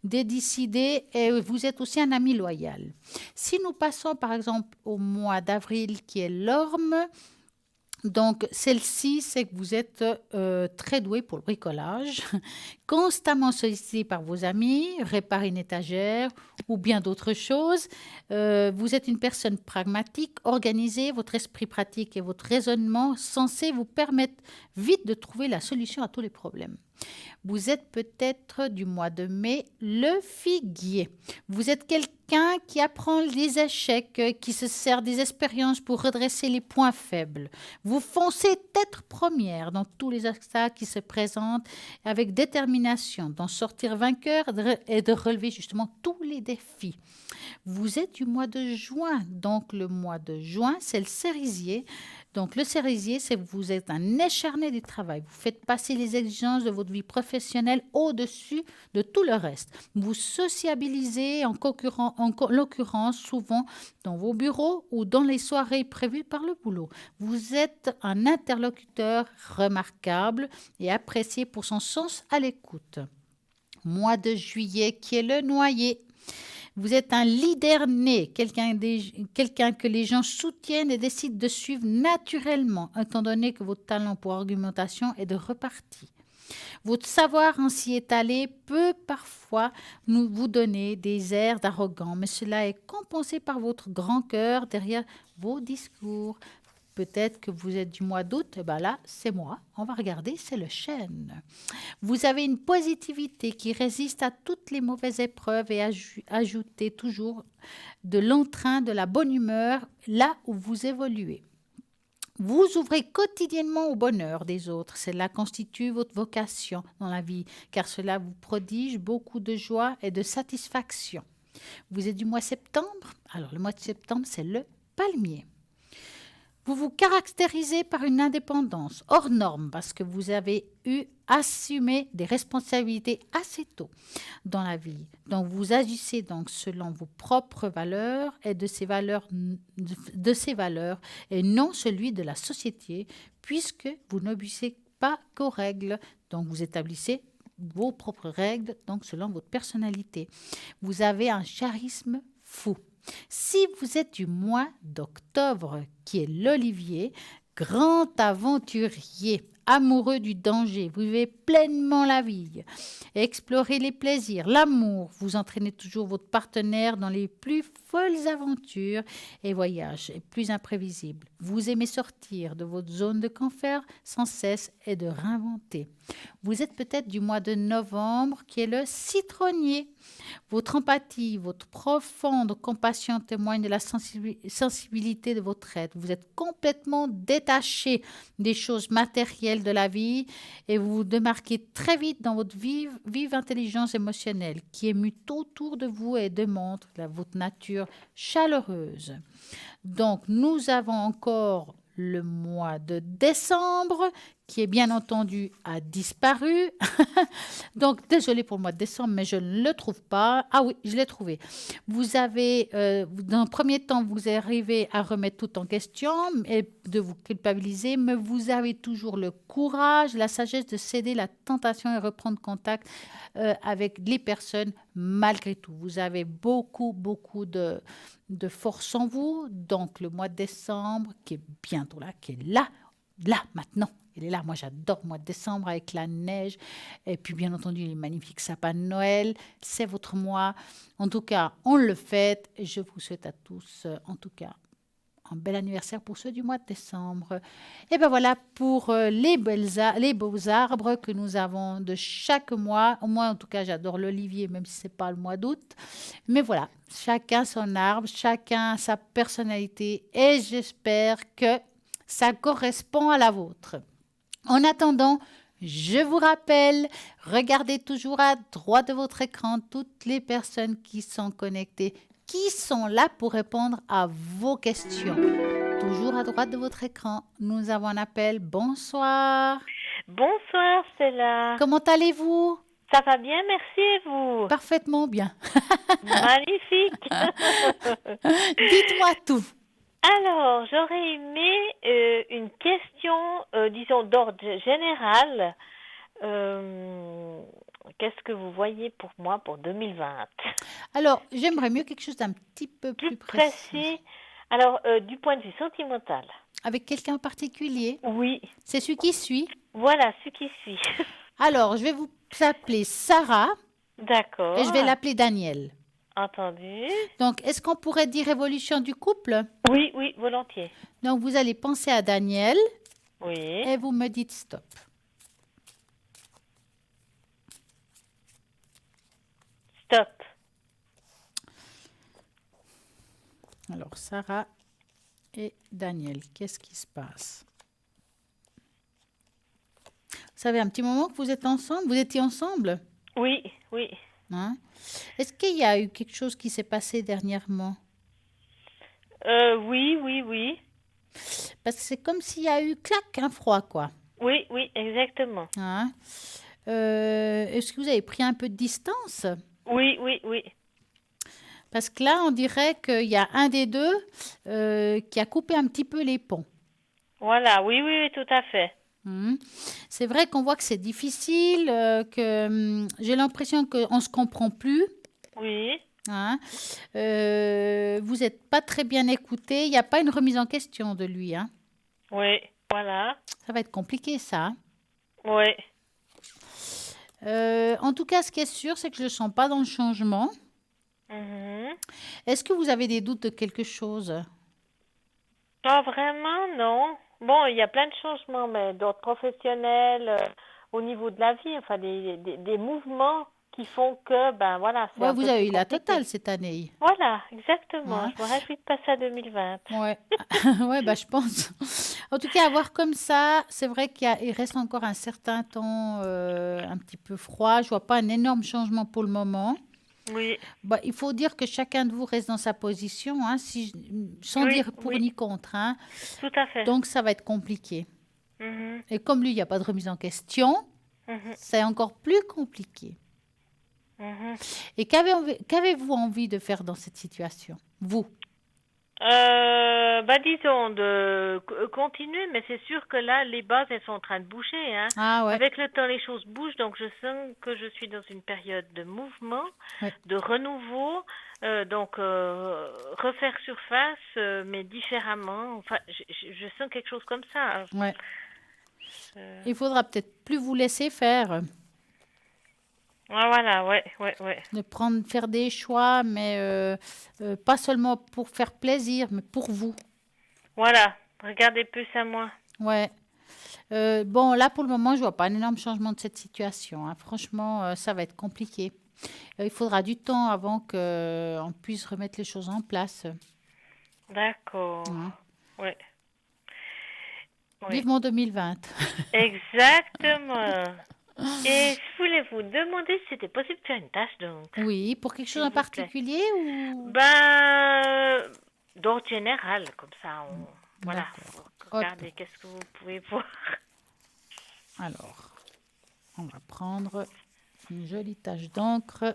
décidés et vous êtes aussi un ami loyal. Si nous passons par exemple au mois d'avril, qui est l'orme, donc, celle-ci, c'est que vous êtes très doué pour le bricolage, constamment sollicité par vos amis, réparer une étagère ou bien d'autres choses. Vous êtes une personne pragmatique, organisée, votre esprit pratique et votre raisonnement censé vous permettre vite de trouver la solution à tous les problèmes. Vous êtes peut-être du mois de mai, le figuier. Vous êtes quelqu'un qui apprend les échecs, qui se sert des expériences pour redresser les points faibles. Vous foncez tête première dans tous les obstacles qui se présentent avec détermination d'en sortir vainqueur et de relever justement tous les défis. Vous êtes du mois de juin, donc le mois de juin, c'est le cerisier. Donc, le cerisier, c'est que vous êtes un acharné du travail. Vous faites passer les exigences de votre vie professionnelle au-dessus de tout le reste. Vous sociabilisez en l'occurrence souvent dans vos bureaux ou dans les soirées prévues par le boulot. Vous êtes un interlocuteur remarquable et apprécié pour son sens à l'écoute. Mois de juillet, qui est le noyer. Vous êtes un leader né, quelqu'un que les gens soutiennent et décident de suivre naturellement, étant donné que votre talent pour argumentation est de repartie. Votre savoir ainsi étalé peut parfois vous donner des airs d'arrogant, mais cela est compensé par votre grand cœur derrière vos discours. Peut-être que vous êtes du mois d'août, et là, c'est moi. On va regarder, c'est le chêne. Vous avez une positivité qui résiste à toutes les mauvaises épreuves et ajoutez toujours de l'entrain, de la bonne humeur là où vous évoluez. Vous ouvrez quotidiennement au bonheur des autres. Cela constitue votre vocation dans la vie, car cela vous prodige beaucoup de joie et de satisfaction. Vous êtes du mois septembre. Alors, le mois de septembre, c'est le palmier. Vous vous caractérisez par une indépendance hors norme parce que vous avez assumé des responsabilités assez tôt dans la vie. Donc, vous agissez donc selon vos propres valeurs et de ces valeurs et non celui de la société puisque vous n'obéissez pas qu'aux règles. Donc, vous établissez vos propres règles, donc selon votre personnalité. Vous avez un charisme fou. Si vous êtes du mois d'octobre, qui est l'olivier, grand aventurier, amoureux du danger, vous vivez pleinement la vie, explorez les plaisirs, l'amour, vous entraînez toujours votre partenaire dans les plus folles aventures et voyages et plus imprévisibles. Vous aimez sortir de votre zone de confort sans cesse et de réinventer. Vous êtes peut-être du mois de novembre qui est le citronnier. Votre empathie, votre profonde compassion témoignent de la sensibilité de votre être. Vous êtes complètement détaché des choses matérielles de la vie et vous vous démarquez très vite dans votre vive intelligence émotionnelle qui est mue autour de vous et démontre votre nature chaleureuse. Donc, nous avons encore le mois de décembre qui est bien entendu a disparu. Donc, désolé pour le mois de décembre, mais je ne le trouve pas. Ah oui, je l'ai trouvé. Vous avez, dans le premier temps, vous arrivez à remettre tout en question et de vous culpabiliser, mais vous avez toujours le courage, la sagesse de céder la tentation et reprendre contact avec les personnes malgré tout. Vous avez beaucoup de force en vous. Donc, le mois de décembre, qui est bientôt là, qui est là maintenant. Il est là. Moi, j'adore le mois de décembre avec la neige. Et puis, bien entendu, les magnifiques sapins de Noël. C'est votre mois. En tout cas, on le fête. Et je vous souhaite à tous, en tout cas, un bel anniversaire pour ceux du mois de décembre. Et ben voilà pour les beaux arbres que nous avons de chaque mois. Moi, en tout cas, j'adore l'olivier, même si ce n'est pas le mois d'août. Mais voilà, chacun son arbre, chacun sa personnalité. Et j'espère que ça correspond à la vôtre. En attendant, je vous rappelle, regardez toujours à droite de votre écran toutes les personnes qui sont connectées, qui sont là pour répondre à vos questions. Toujours à droite de votre écran, nous avons un appel. Bonsoir. Bonsoir, Stella. Comment allez-vous? Ça va bien, merci et vous? Parfaitement bien. Magnifique. Dites-moi tout. Alors, j'aurais aimé une question, disons, d'ordre général. Qu'est-ce que vous voyez pour moi pour 2020? Alors, j'aimerais mieux quelque chose d'un petit peu plus précis. Alors, du point de vue sentimental. Avec quelqu'un en particulier? Oui. C'est celui qui suit? Voilà, celui qui suit. Alors, je vais vous appeler Sarah. D'accord. Et je vais l'appeler Daniel. Entendu. Donc, est-ce qu'on pourrait dire évolution du couple? Oui, volontiers. Donc, vous allez penser à Daniel. Oui. Et vous me dites stop. Stop. Alors, Sarah et Daniel, qu'est-ce qui se passe? Vous savez, un petit moment que vous êtes ensemble? Vous étiez ensemble? Oui. Hein? Est-ce qu'il y a eu quelque chose qui s'est passé dernièrement? Oui. Parce que c'est comme s'il y a eu un froid, quoi. Oui, exactement. Hein? Est-ce que vous avez pris un peu de distance? Oui. Parce que là, on dirait qu'il y a un des deux qui a coupé un petit peu les ponts. Voilà, oui, tout à fait. C'est vrai qu'on voit que c'est difficile, que j'ai l'impression qu'on ne se comprend plus. Oui. Hein? Vous n'êtes pas très bien écouté. Il n'y a pas une remise en question de lui. Hein? Oui, voilà. Ça va être compliqué, ça. Oui. En tout cas, ce qui est sûr, c'est que je ne le sens pas dans le changement. Est-ce que vous avez des doutes de quelque chose? Pas vraiment, non. Bon, il y a plein de changements, mais d'ordre professionnel, au niveau de la vie, enfin des mouvements qui font que, ben voilà. Ouais, vous avez eu la compliqué. totale cette année. Voilà, exactement. Ouais. Je me réjouis de passer à 2020. Ouais, ouais, bah, je pense. En tout cas, à voir comme ça, c'est vrai qu'il reste encore un certain temps un petit peu froid. Je vois pas un énorme changement pour le moment. Oui. Bah, il faut dire que chacun de vous reste dans sa position, hein, sans dire pour ni contre. Hein. Tout à fait. Donc, ça va être compliqué. Et comme lui, il n'y a pas de remise en question, c'est encore plus compliqué. Et qu'avez-vous envie de faire dans cette situation, vous? Disons de continuer, mais c'est sûr que là, les bases, elles sont en train de bouger, hein. Ah ouais, Avec le temps, les choses bougent, donc je sens que je suis dans une période de mouvement, ouais, de renouveau, donc refaire surface, mais différemment. Enfin, je sens quelque chose comme ça, hein. ouais. Euh, Il faudra peut-être plus vous laisser faire, Ah, voilà, ouais. de prendre, faire des choix, mais pas seulement pour faire plaisir, mais pour vous. Voilà, regardez plus à moi. Ouais. Bon, là, pour le moment, je vois pas un énorme changement de cette situation, hein. Franchement, ça va être compliqué. Il faudra du temps avant qu'on puisse remettre les choses en place, D'accord. hein. Ouais, oui. Vivement 2020. Exactement. Et je voulais vous demander si c'était possible de faire une tâche d'encre, Oui, pour quelque chose s'il en vous plaît. particulier ou... D'ordre général, comme ça, voilà, D'accord. Hop. regardez, qu'est-ce que vous pouvez voir. Alors, on va prendre une jolie tache d'encre.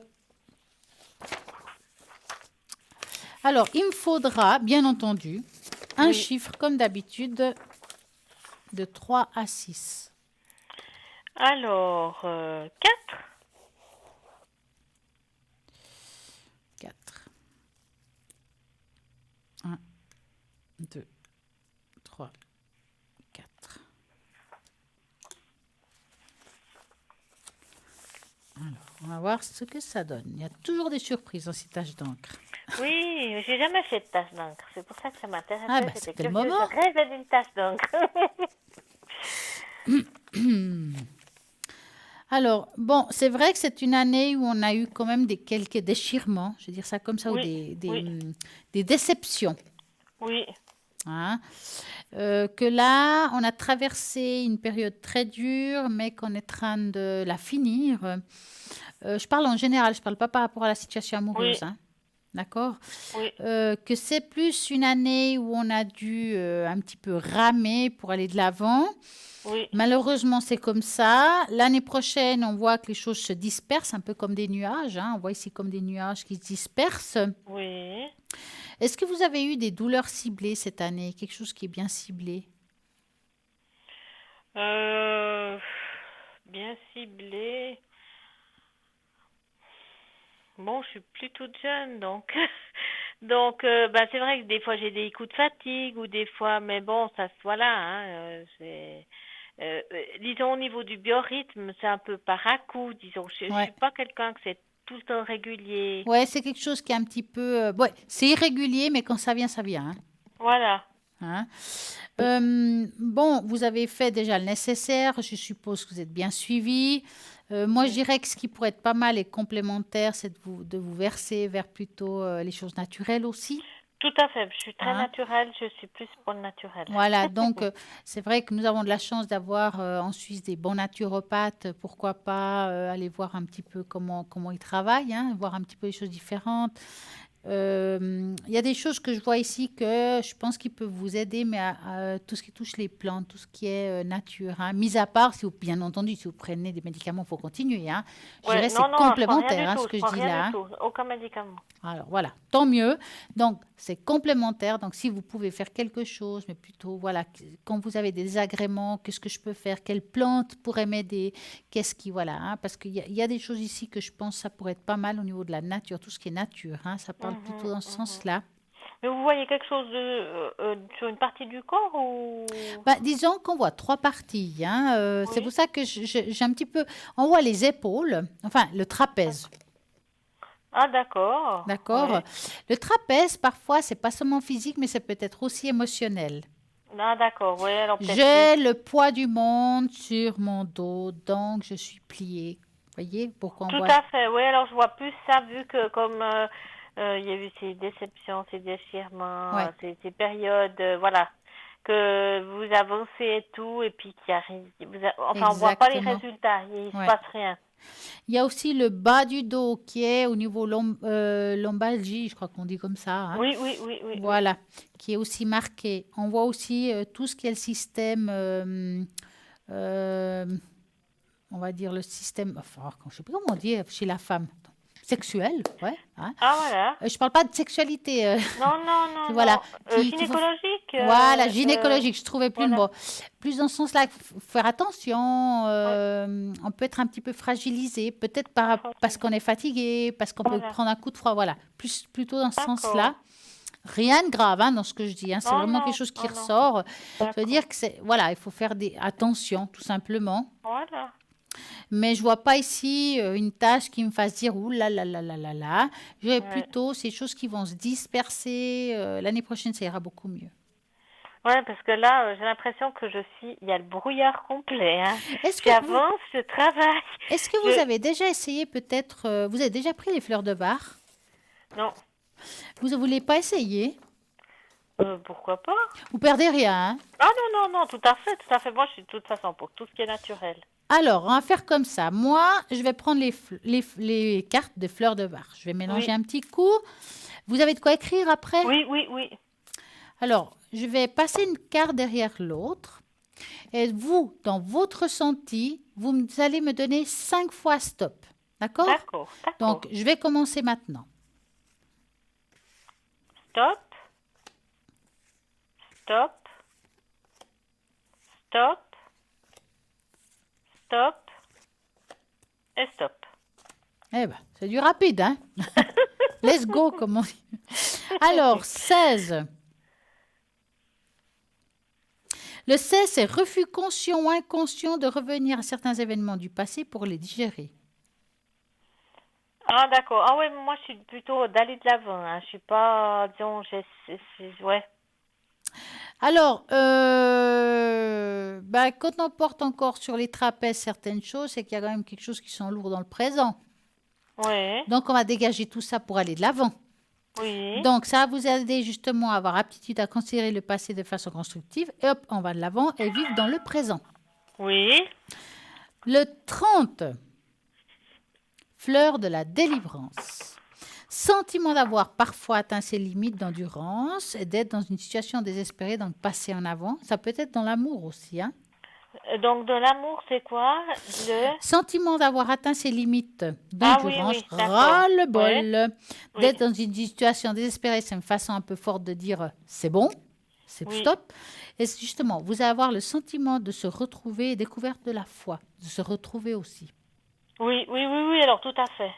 Alors, il me faudra, bien entendu, un Oui. chiffre, comme d'habitude, de 3 à 6. Alors, 4. 4. 1, 2, 3, 4. Alors, on va voir ce que ça donne. Il y a toujours des surprises dans ces taches d'encre. Oui, j'ai jamais fait de tache d'encre, c'est pour ça que ça m'intéressait, Ah, bah, j'étais c'était le curieuse, moment. je rêvais d'une tache d'encre. Alors, bon, c'est vrai que c'est une année où on a eu quand même quelques déchirements, je vais dire ça comme ça, ou Oui, oui, des déceptions, oui, hein. Que là, on a traversé une période très dure, mais qu'on est en train de la finir. Je parle en général, je ne parle pas par rapport à la situation oui, amoureuse, hein. D'accord? oui, Que c'est plus une année où on a dû un petit peu ramer pour aller de l'avant. oui, Malheureusement, c'est comme ça. L'année prochaine, on voit que les choses se dispersent, un peu comme des nuages, hein. On voit ici comme des nuages qui se dispersent. oui. Est-ce que vous avez eu des douleurs ciblées cette année? Quelque chose qui est bien ciblé? Euh, Bien ciblé. Bon, je suis plus toute jeune, donc c'est vrai que des fois j'ai des coups de fatigue ou des fois, mais bon, ça voilà, hein, disons au niveau du biorhythme, c'est un peu par à-coup, disons. Je Ouais. suis pas quelqu'un que c'est tout le temps régulier. Ouais, c'est quelque chose qui est un petit peu... ouais, c'est irrégulier, mais quand ça vient, hein. Voilà. Hein. Bon, vous avez fait déjà le nécessaire. Je suppose que vous êtes bien suivi. Moi, je Oui. dirais que ce qui pourrait être pas mal et complémentaire, c'est de vous verser vers plutôt les choses naturelles aussi, Tout à fait. Je suis très hein. naturelle. Je suis plus pour le naturel. Voilà, donc c'est vrai que nous avons de la chance d'avoir en Suisse des bons naturopathes. Pourquoi pas aller voir un petit peu comment ils travaillent, hein, voir un petit peu les choses différentes. Il y a des choses que je vois ici que je pense qu'ils peuvent vous aider, mais à tout ce qui touche les plantes, tout ce qui est nature, hein. Mis à part, si vous, bien entendu, si vous prenez des médicaments, il faut continuer, hein. Je Ouais, dirais que non, c'est non, je prends rien complémentaire, du hein, tout. ce Je que je prends dis rien du là, hein. tout. Aucun médicament. Alors voilà, tant mieux. Donc c'est complémentaire. Donc si vous pouvez faire quelque chose, mais plutôt voilà, quand vous avez des désagréments, qu'est-ce que je peux faire? Quelle plante pourrait m'aider? Qu'est-ce qui voilà, hein, parce qu'il y a des choses ici que je pense ça pourrait être pas mal au niveau de la nature, tout ce qui est nature, hein, ça parle plutôt dans ce Mhm. sens-là. Mais vous voyez quelque chose sur une partie du corps ou... Bah, disons qu'on voit trois parties, hein. C'est Oui. pour ça que j'ai un petit peu. On voit les épaules, enfin le trapèze. Ah, d'accord. D'accord? Oui. Le trapèze, parfois, c'est pas seulement physique, mais c'est peut-être aussi émotionnel. Ah, d'accord. Oui, alors peut-être oui. J'ai le poids du monde sur mon dos, donc je suis pliée. Voyez pourquoi on Tout voit. à fait. Oui, alors je vois plus ça vu que comme il y a eu ces déceptions, ces déchirements, Ouais, ces périodes, voilà, que vous avancez et tout, et puis qu'il arrive, enfin, on voit pas les exactement. résultats, il se Ouais. passe rien. Il y a aussi le bas du dos qui est au niveau lombalgie, je crois qu'on dit comme ça, hein. Oui, oui, oui, oui, oui. Voilà, qui est aussi marqué. On voit aussi tout ce qui est le système, euh, on va dire le système, enfin, je ne sais pas comment dire chez la femme. sexuel, ouais. Hein. Ah, voilà. Je parle pas de sexualité. Non, non, non, Voilà. non. Gynécologique. Voilà, gynécologique, je trouvais plus le voilà. mot. Plus dans ce sens-là, il faut faire attention. On peut être un petit peu fragilisé, peut-être parce qu'on est fatigué, parce qu'on peut Voilà. prendre un coup de froid. Voilà, plutôt dans ce D'accord. sens-là. Rien de grave dans ce que je dis. C'est Non, vraiment non, quelque chose qui non, non. ressort. Ça veut D'accord. dire que voilà, il faut faire attention, tout simplement. Voilà. Mais je vois pas ici une tâche qui me fasse dire ouh là là là là là là. J'ai plutôt ces choses qui vont se disperser. L'année prochaine, ça ira beaucoup mieux. Ouais, parce que là, j'ai l'impression que il y a le brouillard complet. Hein. Est-ce que J'avance, je travaille. Est-ce que vous avez déjà essayé peut-être, vous avez déjà pris les fleurs de Bach? Non. Vous ne voulez pas essayer? Pourquoi pas? Vous perdez rien, hein? Ah non, non, non, tout à fait, tout à fait. Moi, je suis de toute façon pour tout ce qui est naturel. Alors, on va faire comme ça. Moi, je vais prendre les cartes de fleurs de Bach. Je vais mélanger un petit coup. Vous avez de quoi écrire après? Oui, oui, oui. Alors, je vais passer une carte derrière l'autre. Et vous, dans votre ressenti, vous allez me donner 5 fois stop. D'accord? D'accord, d'accord. Donc, je vais commencer maintenant. Stop. Stop. Stop. Stop. Et stop. Eh bien, c'est du rapide, hein? Let's go, comme on dit. Alors, 16. Le 16, c'est refus conscient ou inconscient de revenir à certains événements du passé pour les digérer. Ah, d'accord. Ah ouais, moi, je suis plutôt d'aller de l'avant. Hein. Je suis pas, disons, ouais. Alors, quand on porte encore sur les trapèzes certaines choses, c'est qu'il y a quand même quelque chose qui sont lourds dans le présent. Oui. Donc, on va dégager tout ça pour aller de l'avant. Oui. Donc, ça va vous aider justement à avoir aptitude à considérer le passé de façon constructive. Et hop, on va de l'avant et vivre dans le présent. Oui. Le 30, fleur de la délivrance. Sentiment d'avoir parfois atteint ses limites d'endurance et d'être dans une situation désespérée, donc passer en avant. Ça peut être dans l'amour aussi. Hein. Donc, de l'amour, c'est quoi? Sentiment d'avoir atteint ses limites d'endurance, ras-le-bol, d'être dans une situation désespérée, c'est une façon un peu forte de dire c'est bon, c'est stop. Et justement, vous allez avoir le sentiment de se retrouver et découverte de la foi, de se retrouver aussi. Oui, oui, oui, oui, alors tout à fait.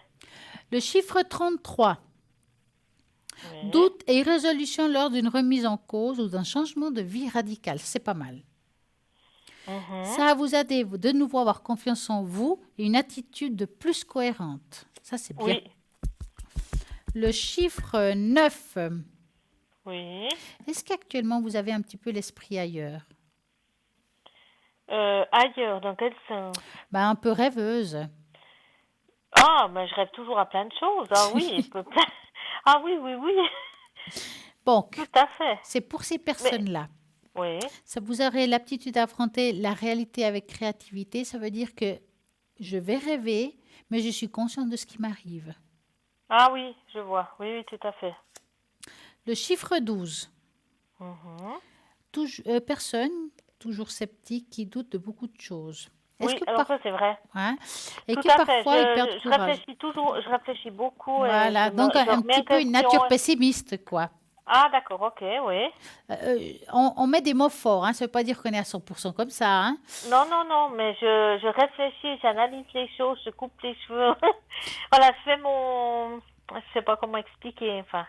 Le chiffre 33. Oui. Doute et irrésolution lors d'une remise en cause ou d'un changement de vie radical. C'est pas mal. Ça va vous aider de nouveau à avoir confiance en vous et une attitude plus cohérente. Ça, c'est bien. Oui. Le chiffre 9. Oui. Est-ce qu'actuellement, vous avez un petit peu l'esprit ailleurs? Ailleurs, dans quel sens? Un peu rêveuse. Ah, mais je rêve toujours à plein de choses. Ah oui, ah oui, oui, oui. Bon, tout à fait. C'est pour ces personnes-là. Oui. Ça vous aurait l'aptitude à affronter la réalité avec créativité. Ça veut dire que je vais rêver, mais je suis consciente de ce qui m'arrive. Ah oui, je vois. Oui, oui, tout à fait. Le chiffre 12. Personne, toujours sceptique, qui doute de beaucoup de choses. Oui, alors ça, c'est vrai. Hein? Et tout que à parfois, fait. ils perdent courage. Je réfléchis beaucoup. Voilà, donc un petit peu une nature pessimiste, quoi. Ah, d'accord, ok, oui. On met des mots forts, hein, ça ne veut pas dire qu'on est à 100% comme ça. Hein. Non, non, non, mais je réfléchis, j'analyse les choses, je coupe les cheveux. Voilà, je fais mon... Je ne sais pas comment expliquer, enfin.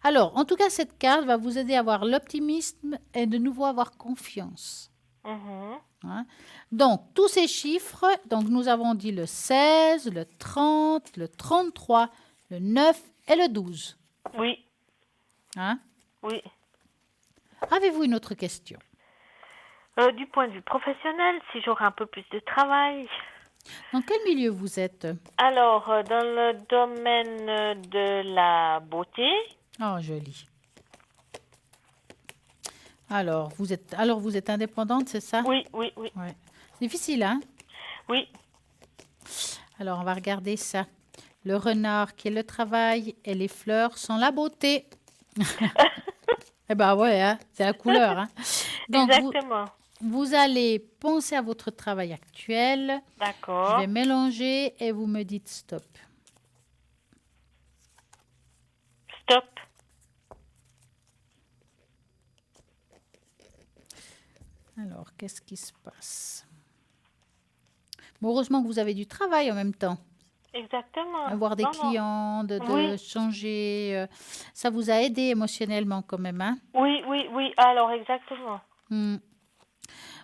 Alors, en tout cas, cette carte va vous aider à avoir l'optimisme et de nouveau avoir confiance. Hein? Donc, tous ces chiffres, donc nous avons dit le 16, le 30, le 33, le 9 et le 12. Oui. Hein? Oui. Avez-vous une autre question? Du point de vue professionnel, si j'aurais un peu plus de travail. Dans quel milieu vous êtes? Alors, dans le domaine de la beauté. Oh, joli. Alors, vous êtes indépendante, c'est ça? Oui, oui, oui. Ouais. C'est difficile, hein? Oui. Alors, on va regarder ça. Le renard qui est le travail et les fleurs sont la beauté. Eh ben ouais, hein, c'est la couleur. Hein. Donc, exactement. Vous allez penser à votre travail actuel. D'accord. Je vais mélanger et vous me dites stop. Stop. Alors, qu'est-ce qui se passe? Bon, heureusement que vous avez du travail en même temps. Exactement. Avoir des Non, non. clients, de Oui, changer, ça vous a aidé émotionnellement quand même, hein? oui, oui, oui. Alors, exactement. Hmm.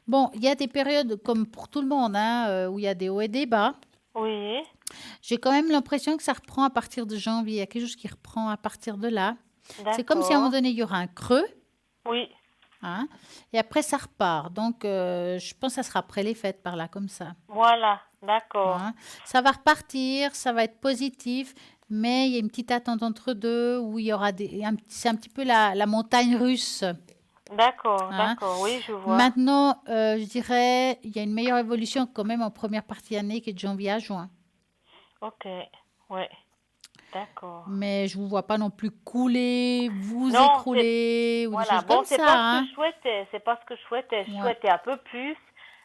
Bon, il y a des périodes comme pour tout le monde, hein, où il y a des hauts et des bas. Oui, J'ai quand même l'impression que ça reprend à partir de janvier. Il y a quelque chose qui reprend à partir de là. C'est comme si à un moment d'accord. donné, il y aura un creux, Oui, hein, et après, ça repart. Donc, je pense que ça sera après les fêtes, par là, comme ça. voilà, d'accord. Hein. Ça va repartir, ça va être positif, mais il y a une petite attente entre deux où il y aura c'est un petit peu la montagne russe. D'accord, Hein. d'accord. Oui, je vois. Maintenant, je dirais, il y a une meilleure évolution quand même en première partie d'année qui est de janvier à juin. Ok, ouais, d'accord. Mais je vous vois pas non plus couler, vous Non, c'est écrouler ou des voilà. choses Bon, comme c'est ça. pas ce que Hein. je souhaitais. C'est pas ce que je souhaitais. Je Ouais, souhaitais un peu plus,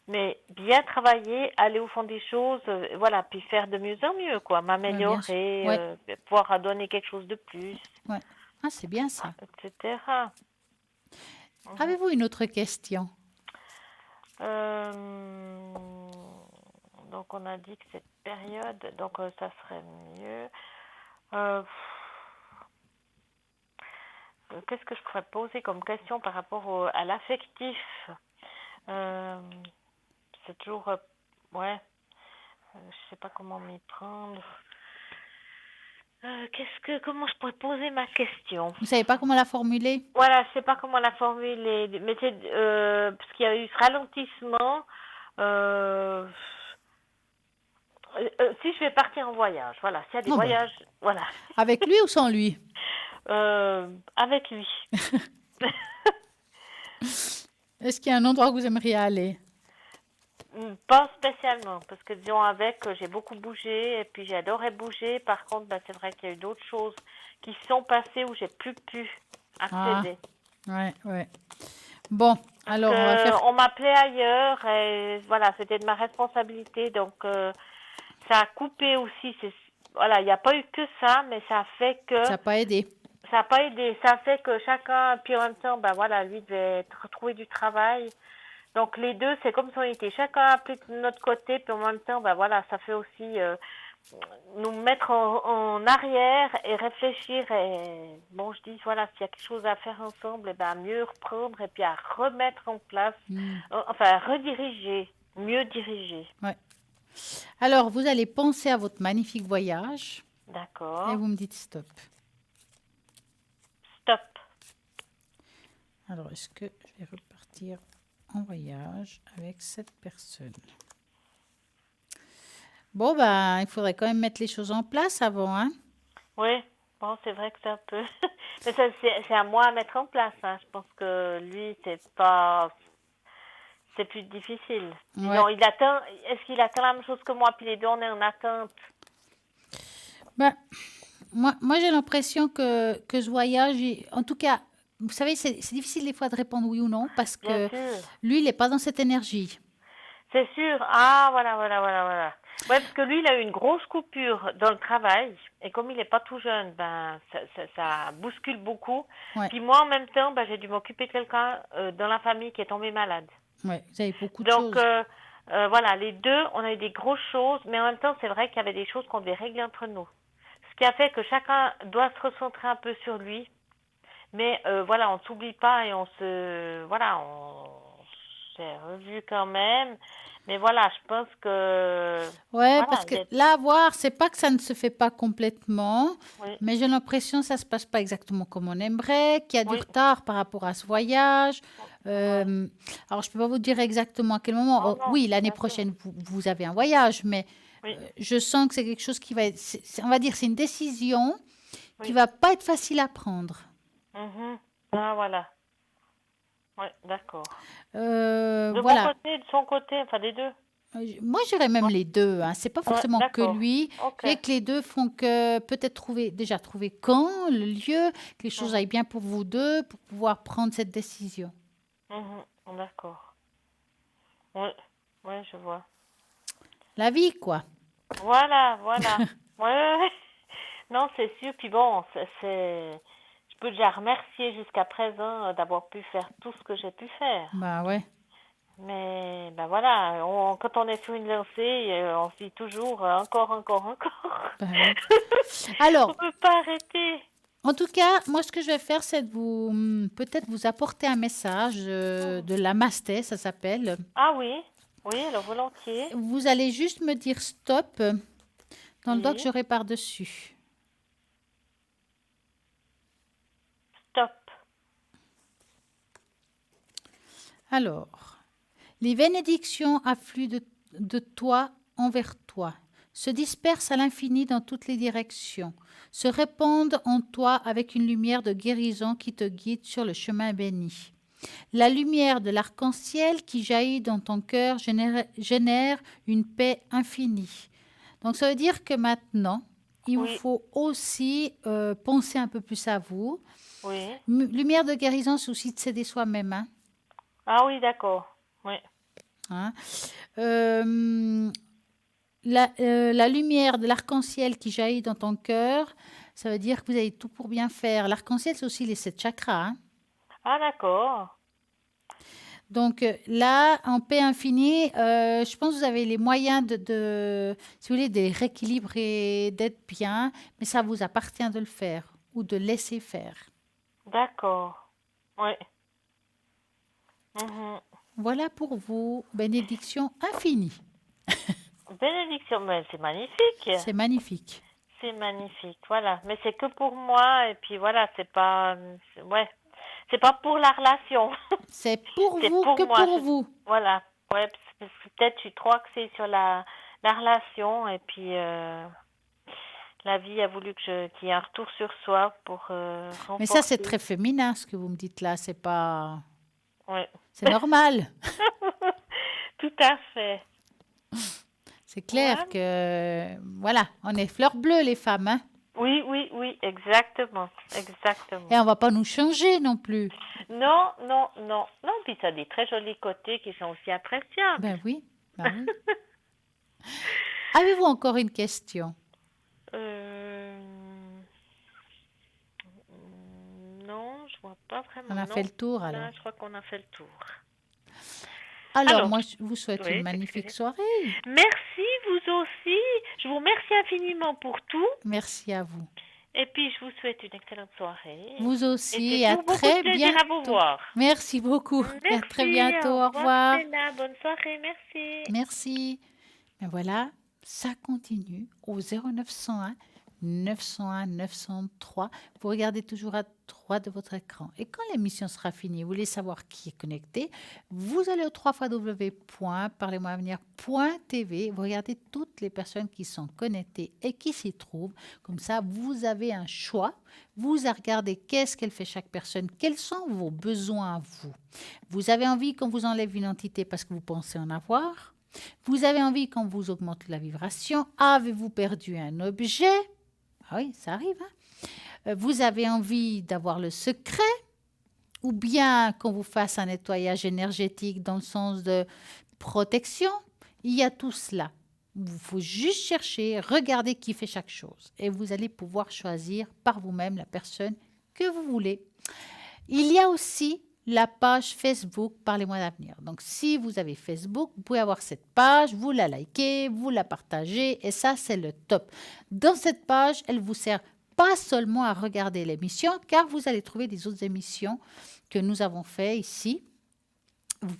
mais bien travailler, aller au fond des choses, voilà, puis faire de mieux en mieux, quoi, ouais, bien sûr. m'améliorer, Ouais, pouvoir donner quelque chose de plus, ouais. Ah, c'est bien ça. etc. Mhm. Avez-vous une autre question? Euh, donc on a dit que cette période, donc ça serait mieux. Euh, Qu'est-ce que je pourrais poser comme question par rapport à l'affectif? Euh, c'est toujours, ouais, je sais pas comment m'y prendre. Comment je pourrais poser ma question? Vous savez pas comment la formuler? Voilà, je sais pas comment la formuler, mais c'est parce qu'il y a eu ce ralentissement. Euh, si je vais partir en voyage, voilà, s'il y a des Oh ben, voyages, voilà, avec lui ou sans lui? avec lui. Est-ce qu'il y a un endroit où vous aimeriez aller? Pas spécialement, parce que disons avec, j'ai beaucoup bougé et puis j'ai adoré bouger. Par contre, bah, c'est vrai qu'il y a eu d'autres choses qui sont passées où j'ai plus pu Ah, accéder. ouais, ouais. Bon, Parce alors on va faire. que on m'appelait ailleurs et voilà, c'était de ma responsabilité. Donc ça a coupé aussi. Voilà, il n'y a pas eu que ça, mais ça a fait que Ça n'a pas aidé. ça n'a pas aidé. Ça a fait que chacun, puis en même temps, bah voilà, lui devait retrouver du travail. Donc les deux, c'est comme si on était chacun appelé de notre côté, puis en même temps, bah voilà, ça fait aussi nous mettre en arrière et réfléchir. Et bon, je dis voilà, s'il y a quelque chose à faire ensemble, et ben mieux reprendre et puis à remettre en place, Hmm, enfin rediriger, mieux diriger. ouais. Alors, vous allez penser à votre magnifique voyage et D'accord. vous me dites stop. Stop. Alors, est-ce que je vais repartir en voyage avec cette personne? Bon, ben, il faudrait quand même mettre les choses en place avant, hein? Oui. Bon, c'est vrai que c'est un peu. Mais ça, c'est à moi à mettre en place. Hein. Je pense que lui, c'est plus difficile. Ouais. Disons, est-ce qu'il attend la même chose que moi, puis les deux, on est en attente. Ben, moi j'ai l'impression que ce voyage, en tout cas, vous savez, c'est difficile des fois de répondre oui ou non parce Bien que sûr. lui, il n'est pas dans cette énergie. C'est sûr. Ah, voilà, voilà, voilà, voilà. Ouais, parce que lui, il a eu une grosse coupure dans le travail. Et comme il n'est pas tout jeune, ben, ça bouscule beaucoup. Ouais, Puis moi, en même temps, ben, j'ai dû m'occuper de quelqu'un dans la famille qui est tombé malade. ouais, vous avez beaucoup de Donc, choses. voilà, les deux, on a eu des grosses choses. Mais en même temps, c'est vrai qu'il y avait des choses qu'on devait régler entre nous. Ce qui a fait que chacun doit se recentrer un peu sur lui. Mais voilà, on ne s'oublie pas et on s'est revu quand même. Mais voilà, je pense que, Ouais, voilà, parce que là, voir, c'est pas que ça ne se fait pas complètement, oui, mais j'ai l'impression que ça se passe pas exactement comme on aimerait, qu'il y a du oui, retard par rapport à ce voyage. ouais. Alors, je peux pas vous dire exactement à quel moment. Non, Oh, non, oui, l'année bien sûr, prochaine, vous avez un voyage, mais oui, je sens que c'est quelque chose qui va être, on va dire, c'est une décision qui oui. va pas être facile à prendre. Mhm. Ah, voilà, oui, d'accord. De mon Voilà. côté, de son côté, enfin des deux. Moi, j'irais même Ouais, les deux. Hein. C'est pas ouais, forcément que d'accord, lui. ok. Et que les deux font que peut-être trouver quand, le lieu, que les choses Mhm, aillent bien pour vous deux, pour pouvoir prendre cette décision. mhm, d'accord. Oui, oui, je vois. La vie, quoi. Voilà, voilà. Ouais, ouais, ouais. Non, c'est sûr. Puis bon, je peux déjà remercier jusqu'à présent d'avoir pu faire tout ce que j'ai pu faire. Bah ouais. Mais ben voilà, quand on est sur une lancée, on se dit toujours encore, encore, encore. Bah ouais. On Alors, peut pas arrêter. en tout cas, moi, ce que je vais faire, c'est de vous peut-être vous apporter un message de l'Amasté, ça s'appelle. Ah oui, oui, alors volontiers. Vous allez juste me dire stop dans le doigt que Oui, j'aurai par-dessus. stop. Alors, les bénédictions affluent de toi envers toi, se dispersent à l'infini dans toutes les directions, se répandent en toi avec une lumière de guérison qui te guide sur le chemin béni. La lumière de l'arc-en-ciel qui jaillit dans ton cœur génère une paix infinie. Donc ça veut dire que maintenant, il vous Oui, faut aussi penser un peu plus à vous. oui. Lumière de guérison, c'est aussi de s'aider soi-même, hein. Ah oui, d'accord. Oui, Hein. Euh, la lumière de l'arc-en-ciel qui jaillit dans ton cœur, ça veut dire que vous avez tout pour bien faire. L'arc-en-ciel, c'est aussi les 7 chakras, hein. ah d'accord. Donc là, en paix infinie, je pense que vous avez les moyens si vous voulez, de les rééquilibrer, d'être bien, mais ça vous appartient de le faire ou de laisser faire. D'accord. Oui. Mhm. Voilà pour vous, bénédiction infinie. Bénédiction, mais c'est magnifique. C'est magnifique. C'est magnifique, voilà. Mais c'est que pour moi, et puis voilà, ouais, c'est pas pour la relation. C'est pour C'est vous pour que moi. pour vous. Voilà, ouais, parce que peut-être je suis trop axée sur la relation, et puis la vie a voulu qu'il y ait un retour sur soi pour Mais ça, c'est renforcer. très féminin, ce que vous me dites là. C'est pas... Ouais. C'est normal. Tout à fait. C'est clair Ouais. que... Voilà, on est fleurs bleues, les femmes, hein. Oui, oui, oui, exactement, exactement. Et on va pas nous changer non plus. Non, non, non, non, puis ça a des très jolis côtés qui sont aussi appréciables. Ben oui, ben oui. Avez-vous encore une question? Euh, non, je vois pas vraiment. On a Non, fait le tour là, alors. je crois qu'on a fait le tour. Alors, Alors, moi, je vous souhaite une oui, magnifique excusez. soirée. Merci, vous aussi. Je vous remercie infiniment pour tout. Merci à vous. Et puis, je vous souhaite une excellente soirée. Vous Et aussi, c'est et à toujours beaucoup de très plaisir à vous bientôt. voir. Merci beaucoup. Et à très Merci, bientôt. au Au revoir revoir. Stella, bonne soirée, merci. Merci. Ben voilà, ça continue au 0901 901 903. Vous regardez toujours à droite de votre écran. Et quand l'émission sera finie, vous voulez savoir qui est connecté, vous allez au www.parlez-moi-avenir.tv. Vous regardez toutes les personnes qui sont connectées et qui s'y trouvent. Comme ça, vous avez un choix. Vous regardez qu'est-ce qu'elle fait chaque personne, quels sont vos besoins à vous. Vous avez envie qu'on vous enlève une entité parce que vous pensez en avoir. Vous avez envie qu'on vous augmente la vibration. Avez-vous perdu un objet? Ah oui, ça arrive, hein. Vous avez envie d'avoir le secret, ou bien qu'on vous fasse un nettoyage énergétique dans le sens de protection. Il y a tout cela. Il faut juste chercher, regarder qui fait chaque chose. Et vous allez pouvoir choisir par vous-même la personne que vous voulez. Il y a aussi la page Facebook Parlez-moi d'avenir. Donc, si vous avez Facebook, vous pouvez avoir cette page, vous la likez, vous la partagez, et ça, c'est le top. Dans cette page, elle vous sert pas seulement à regarder l'émission, car vous allez trouver des autres émissions que nous avons fait ici.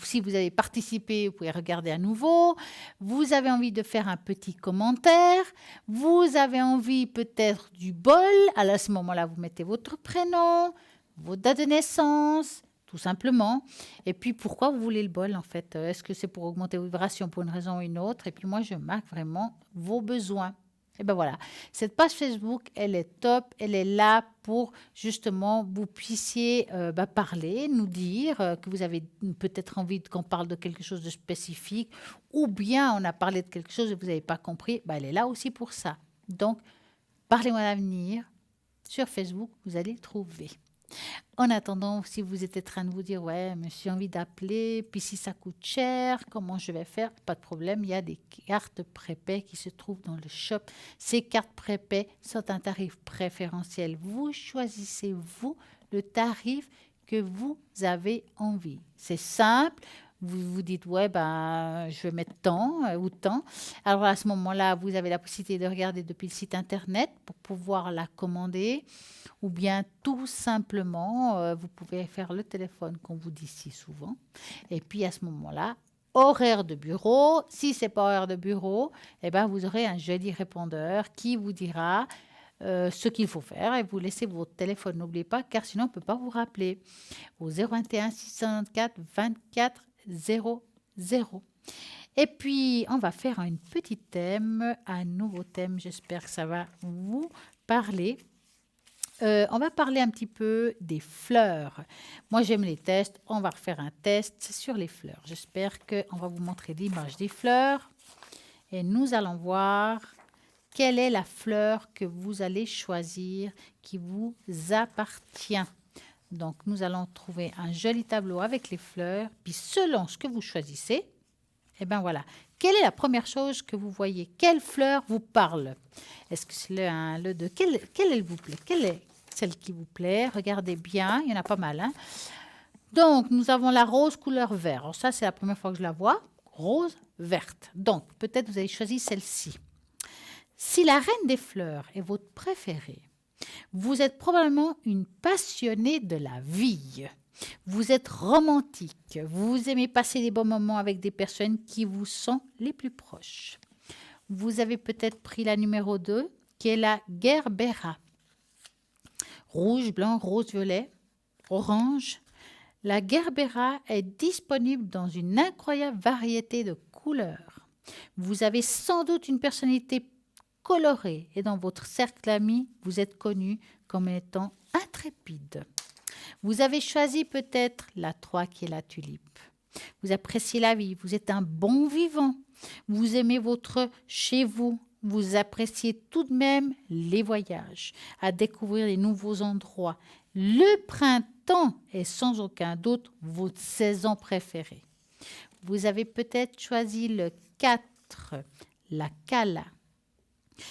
Si vous avez participé, vous pouvez regarder à nouveau. Vous avez envie de faire un petit commentaire. Vous avez envie peut-être du bol. Alors à ce moment-là, vous mettez votre prénom, votre date de naissance, tout simplement. Et puis, pourquoi vous voulez le bol, en fait? Est-ce que c'est pour augmenter vos vibrations pour une raison ou une autre? Et puis, moi, je marque vraiment vos besoins. Et ben voilà, cette page Facebook, elle est top, elle est là pour justement vous puissiez parler, nous dire que vous avez peut-être envie qu'on parle de quelque chose de spécifique, ou bien on a parlé de quelque chose et vous n'avez pas compris, elle est là aussi pour ça. Donc, parlez-moi d'avenir sur Facebook, vous allez le trouver. En attendant, si vous êtes en train de vous dire, ouais, mais j'ai envie d'appeler, puis si ça coûte cher, comment je vais faire? Pas de problème, il y a des cartes prépaies qui se trouvent dans le shop. Ces cartes prépaies sont un tarif préférentiel. Vous choisissez, vous, le tarif que vous avez envie. C'est simple. Vous vous dites, ouais, ben, je vais mettre tant ou tant. Alors à ce moment-là, vous avez la possibilité de regarder depuis le site internet pour pouvoir la commander. Ou bien tout simplement, vous pouvez faire le téléphone qu'on vous dit si souvent. Et puis à ce moment-là, horaire de bureau. Si ce n'est pas horaire de bureau, eh ben, vous aurez un joli répondeur qui vous dira ce qu'il faut faire et vous laissez votre téléphone. N'oubliez pas, car sinon on ne peut pas vous rappeler au 021 694 24 00. Et puis, on va faire un petit thème, un nouveau thème. J'espère que ça va vous parler. On va parler un petit peu des fleurs. Moi, j'aime les tests. On va refaire un test sur les fleurs. J'espère qu'on va vous montrer l'image des fleurs. Et nous allons voir quelle est la fleur que vous allez choisir qui vous appartient. Donc, nous allons trouver un joli tableau avec les fleurs. Puis, selon ce que vous choisissez, eh bien voilà. Quelle est la première chose que vous voyez? Quelle fleur vous parle? Est-ce que c'est le 1, le 2? Quelle elle vous plaît? Quelle est celle qui vous plaît? Regardez bien, il y en a pas mal. Hein? Donc, nous avons la rose couleur vert. Alors ça, c'est la première fois que je la vois. Rose verte. Donc, peut-être vous avez choisi celle-ci. Si la reine des fleurs est votre préférée, vous êtes probablement une passionnée de la vie. Vous êtes romantique. Vous aimez passer des bons moments avec des personnes qui vous sont les plus proches. Vous avez peut-être pris la numéro 2, qui est la gerbera. Rouge, blanc, rose, violet, orange. La gerbera est disponible dans une incroyable variété de couleurs. Vous avez sans doute une personnalité colorée et dans votre cercle d'amis, vous êtes connu comme étant intrépide. Vous avez choisi peut-être la 3 qui est la tulipe. Vous appréciez la vie, vous êtes un bon vivant. Vous aimez votre chez vous. Vous appréciez tout de même les voyages, à découvrir les nouveaux endroits. Le printemps est sans aucun doute votre saison préférée. Vous avez peut-être choisi le 4, la cala.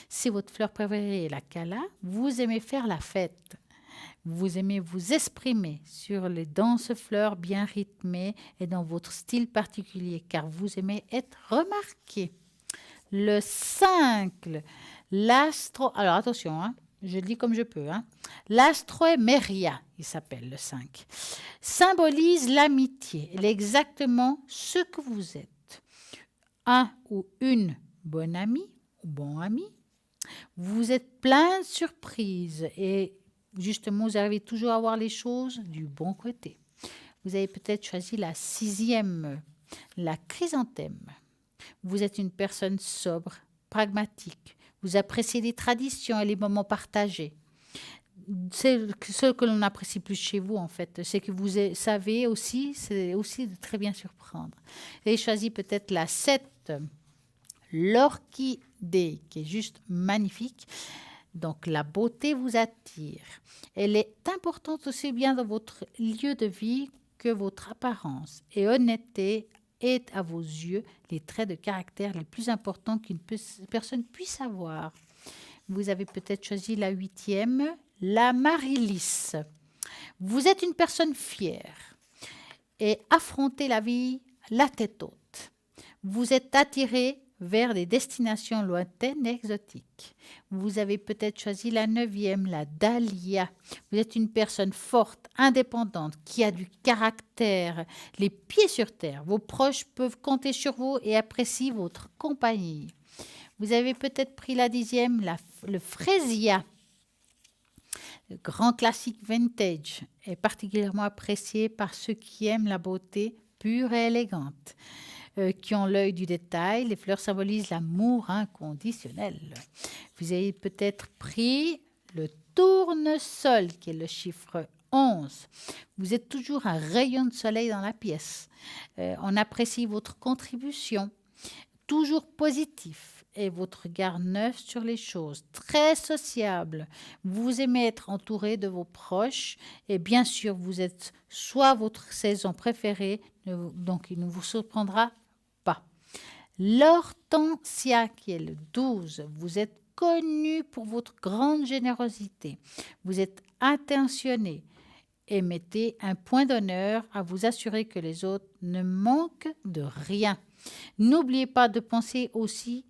Si votre fleur préférée est la cala, vous aimez faire la fête. Vous aimez vous exprimer sur les danses fleurs bien rythmées et dans votre style particulier, car vous aimez être remarqué. Le 5, l'astro... Alors attention, hein, je le dis comme je peux. Hein. L'astroéméria, il s'appelle le 5, symbolise l'amitié. Elle est exactement ce que vous êtes. Un ou une bonne amie ou bon ami. Vous êtes plein de surprises et justement, vous arrivez toujours à voir les choses du bon côté. Vous avez peut-être choisi la 6e, la chrysanthème. Vous êtes une personne sobre, pragmatique. Vous appréciez les traditions et les moments partagés. C'est ce que l'on apprécie plus chez vous, en fait. C'est que vous savez aussi, c'est aussi de très bien surprendre. Vous avez choisi peut-être la 7, l'orchidée, qui est juste magnifique. Donc, la beauté vous attire. Elle est importante aussi bien dans votre lieu de vie que votre apparence. Et honnêteté est à vos yeux les traits de caractère les plus importants qu'une personne puisse avoir. Vous avez peut-être choisi la 8e, la Marilis. Vous êtes une personne fière et affrontez la vie la tête haute. Vous êtes attiré vers des destinations lointaines et exotiques. Vous avez peut-être choisi la 9e, la dahlia. Vous êtes une personne forte, indépendante, qui a du caractère, les pieds sur terre. Vos proches peuvent compter sur vous et apprécient votre compagnie. Vous avez peut-être pris la 10e, le fraisia. Le grand classique vintage est particulièrement apprécié par ceux qui aiment la beauté pure et élégante. Qui ont l'œil du détail. Les fleurs symbolisent l'amour inconditionnel. Vous avez peut-être pris le tournesol, qui est le chiffre 11. Vous êtes toujours un rayon de soleil dans la pièce. On apprécie votre contribution. Toujours positif et votre regard neuf sur les choses. Très sociable. Vous aimez être entouré de vos proches et bien sûr, vous êtes soit votre saison préférée, donc il ne vous surprendra pas. L'hortensia, qui est le 12, vous êtes connu pour votre grande générosité. Vous êtes attentionné et mettez un point d'honneur à vous assurer que les autres ne manquent de rien. N'oubliez pas de penser aussi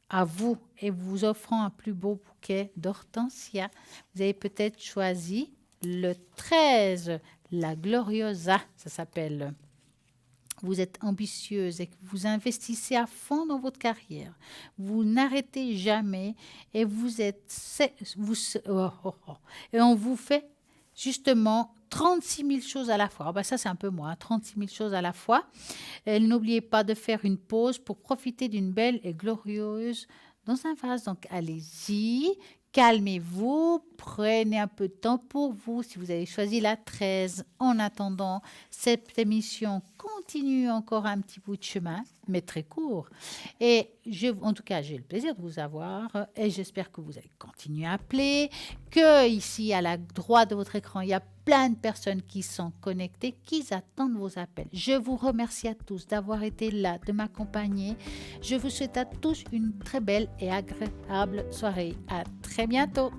à vous et vous offrant un plus beau bouquet d'hortensia. Vous avez peut-être choisi le 13, la Gloriosa, ça s'appelle. Vous êtes ambitieuse et que vous investissez à fond dans votre carrière. Vous n'arrêtez jamais et et on vous fait justement 36 000 choses à la fois. Ça, c'est un peu moi, 36 000 choses à la fois. Et n'oubliez pas de faire une pause pour profiter d'une belle et glorieuse dans un vase. Donc, allez-y, calmez-vous, prenez un peu de temps pour vous si vous avez choisi la 13. En attendant, cette émission continue encore un petit bout de chemin, mais très court. Et en tout cas, j'ai le plaisir de vous avoir et j'espère que vous allez continuer à appeler, que ici, à la droite de votre écran, il y a plein de personnes qui sont connectées, qui attendent vos appels. Je vous remercie à tous d'avoir été là, de m'accompagner. Je vous souhaite à tous une très belle et agréable soirée. À très bientôt.